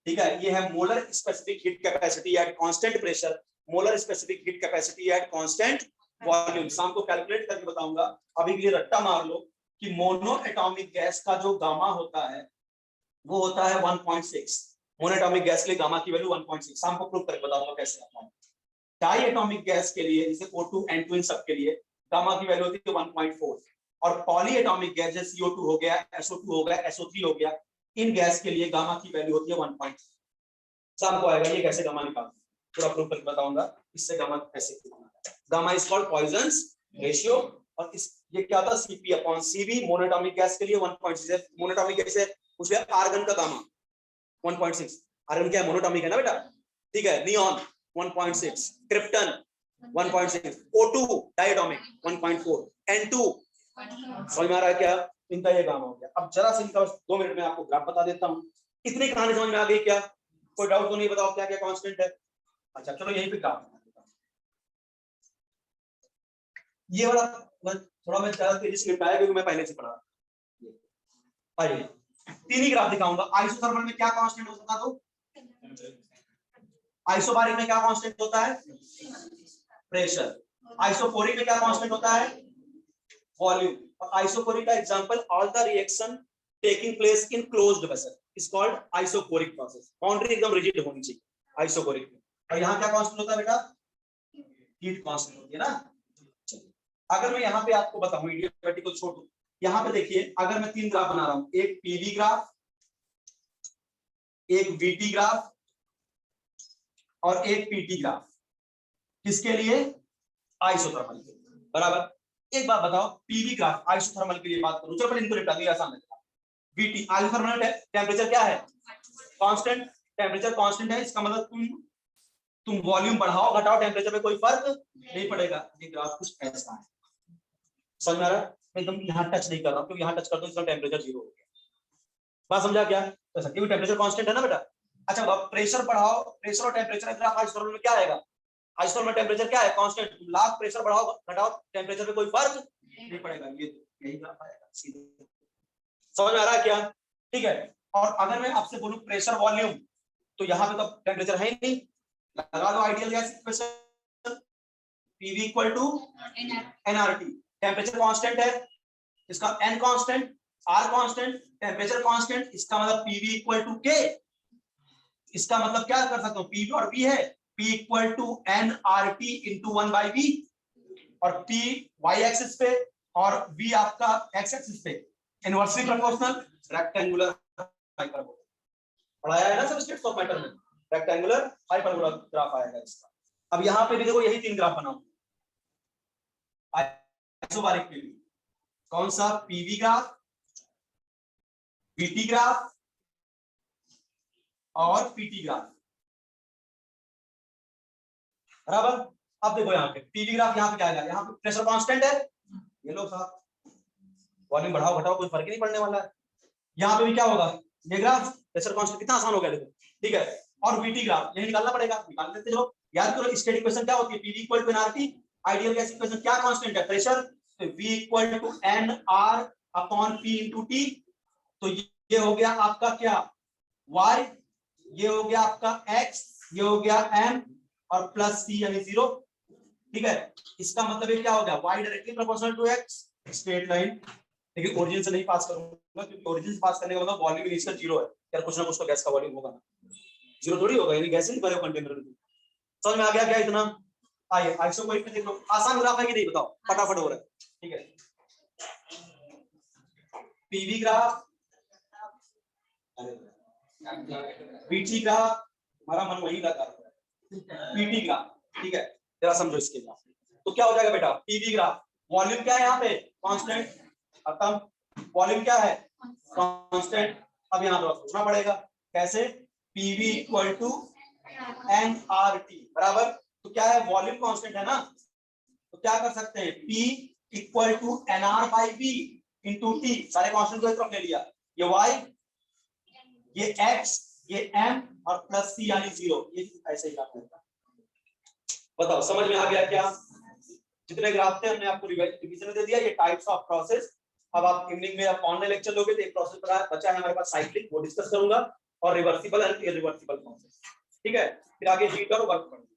ठीक है। ये है molar specific heat capacity at constant pressure, molar specific heat capacity at constant volume. शाम को कैलकुलेट करके बताऊंगा, अभी के लिए रट्टा मार लो कि मोनो एटॉमिक गैस का जो गामा होता है वो होता है 1.6, मोनो एटॉमिक गैस के लिए गामा की वैल्यू 1.6, शाम को प्रूव करके बताऊंगा कैसे आता है। डाई एटॉमिक गैस के लिए जैसे O2 N2 इन सब के लिए गामा की वैल्यू होती है 1.4, और पॉली एटॉमिक गैस जैसे CO2 हो गया, SO2 हो गया, SO3 हो गया, इन गैस के लिए गामा की वैल्यू होती है 1.3। शाम को आएगा ये कैसे गामा निकालते हैं, पूरा प्रूफ करके बताऊंगा इससे गामा कैसे निकालना है। Gamma is called Poisson ratio, और इस ये क्या था Cp/Cv, मोनोएटॉमिक गैस के लिए 1.6, मोनोएटॉमिक गैस है उसमें आर्गन का गामा 1.6, आर्गन क्या है, मोनोएटॉमिक है ना बेटा, ठीक है। Neon 1.6, krypton 1.6, O2 diatomic 1.4, N2, समझ में आ रहा है क्या, इनका ये गामा हो गया। अब जरा सा इनका 2 मिनट में आपको ग्राफ बता देता हूं, इतनी कहानी समझ में आ गई क्या, कोई डाउट तो नहीं, बताओ क्या क्या कांस्टेंट है। अच्छा चलो यहीं पे ग्राफ बता देता हूं, ये वाला थोड़ा मैं ज्यादा तेजी से निपटाया क्योंकि मैं पहले से पढ़ा। आइए 3 ही ग्राफ दिखाऊंगा। आइसोथर्मल में क्या कांस्टेंट हो सकता, तो आइसोबारिक में क्या कांस्टेंट होता है, प्रेशर। आइसोकोरिक में क्या कांस्टेंट होता है, वॉल्यूम। और आइसोकोरिक का example all the reaction taking place in closed vessel is called isochoric process. Boundary एकदम रिजिड होनी चाहिए आइसोकोरिक में। और यहाँ क्या कांस्टेंट होता है बेटा, हीट कांस्टेंट होती है ना। अगर मैं यहाँ पे आपको बताऊं इडियोपैटिक को छोड़ दूं, यहाँ पे देखिए अगर मैं 3 ग्राफ बना रहा हूं, एक पीवी ग्राफ, एक वीटी ग्राफ और एक पीटी ग्राफ, किसके लिए? आइसोथर्मल के लिए, बराबर। एक बात बताओ, पीवी ग्राफ आइसोथर्मल के लिए बात करूं, चलो पहले इनको निपटा दो, आसान है। वीटी आइसोथर्मल टेम्परेचर क्या है? कांस्टेंट, टेम्परेचर कांस्टेंट है, इसका मतलब तुम वॉल्यूम बढ़ाओ घटाओ टेम्परेचर में कोई फर्क नहीं पड़ेगा। ये ग्राफ कुछ ऐसा है, समझ में आ रहा है? मैं एकदम यहाँ टच नहीं कर रहा हूँ, क्योंकि यहाँ टच कर दो इसका टेम्परेचर 0 हो गया। बात समझा क्या? ऐसा क्योंकि टेम्परेचर कांस्टेंट है ना बेटा। अच्छा प्रेशर बढ़ाओ, प्रेशर और टेम्परेचर ग्राफ आइसोथर्मल में क्या आएगा? आइसोथर्मल टेम्परेचर क्या है? कांस्टेंट। लाख प्रेशर बढ़ाओ घटाओ टेम्परेचर में कोई फर्क नहीं पड़ेगा, ये यही ग्राफ आएगा सीधे। समझ में आ रहा है क्या? ठीक है। और अगर मैं आपसे बोलूं प्रेशर वॉल्यूम, तो यहाँ पे तो टेम्परेचर है ही नहीं, लगा लो ideal gas equation, PV equal to nRT। Temperature constant है, इसका n constant, R constant, temperature constant, इसका मतलब PV इक्वल टू K। इसका मतलब क्या कर सकता हूं, P और V है, P equal to nRT into 1/V, और P y एक्सिस पे और V आपका x एक्सिस पे इनवर्सली प्रोपोर्शनल रेक्टेंगुलर हाइपरबोला। पढ़ाया है ना सब स्टेट्स ऑफ मैटर में, रेक्टेंगुलर हाइपरबोला ग्राफ आएगा इसका। अब यहाँ पे भी देखो यही 3 ग्राफ बनाओ आइसोबारिक के लिए। कौन सा? पीवी ग्राफ, वीटी ग्राफ और पीटी ग्राफ, बराबर। अब देखो यहाँ पे पीवी ग्राफ, यहाँ पे क्या आएगा? यहाँ पे प्रेशर कांस्टेंट है, ये लो साहब, वॉल्यूम बढ़ाओ घटाओ कोई फर्क ही नहीं पड़ने वाला है। यहाँ पे भी क्या होगा? ये ग्राफ प्रेशर कांस्टेंट, कितना आसान हो गया देखो, ठीक है। और वीटी ग्राफ यही निकालना पड़ेगा, निकाल लेते हो। याद करो स्टेट इक्वेशन क्या होती है? PV equal to nRT. Ideal gas equation क्या कांस्टेंट है? प्रेशर। तो V equal to NR upon P into T। तो ये हो गया आपका क्या? Y, ये हो गया आपका X, ये हो गया M और प्लस C यानी 0, ठीक है। इसका मतलब ये क्या हो गया? Y directly proportional to X, straight line. लेकिन ओरिजिन से नहीं पास करूंगा, क्योंकि ओरिजिन से पास करने का मतलब वॉल्यूम इनिशियल 0 है यार, कुछ ना कुछ तो गैस का वॉल्यूम होगा ना, 0 थोड़ी होगा, यानी गैस ही भरे कंटेनर में। समझ में आ गया क्या इतना? आइए आइसोबारिक में देख लो, आसान ग्राफ है कि नहीं बताओ, फटाफट हो रहा है, ठीक है। पीवी ग्राफ, पीटी ग्राफ, हमारा मन वही लगा है, पीटी ग्राफ, ठीक है। जरा समझो इसके ग्राफ, तो क्या हो जाएगा बेटा? पीवी ग्राफ, वॉल्यूम क्या है यहाँ पे? कांस्टेंट, खत्म। वॉल्यूम क्या है? कांस्टेंट। अब यहाँ पर सोचना पड़ेगा कैसे? पीवी इक्वल टू nRT, बराबर। तो क्या है? वॉल्यूम कांस्टेंट है ना, तो क्या कर सकते हैं? P equal to NR by V into T, सारे कांस्टेंट को एक तरफ ले लिया, ये Y, ये X, ये M और प्लस C यानी 0, ये ऐसे ही ग्राफ होगा। बताओ समझ में आ गया क्या? जितने ग्राफ थे हमने आपको रिवीजन में दे दिया, ये टाइप्स ऑफ प्रोसेस। अब आप इवनिंग में ऑनलाइन लेक्चर लोगे तो एक प्रोसेस बचा है हमारे पास साइक्लिक, वो डिस्कस करूंगा, और रिवर्सिबल एंड इरिवर्सिबल प्रोसेस, ठीक है। फिर आगे हीट और वर्क पढ़ेंगे।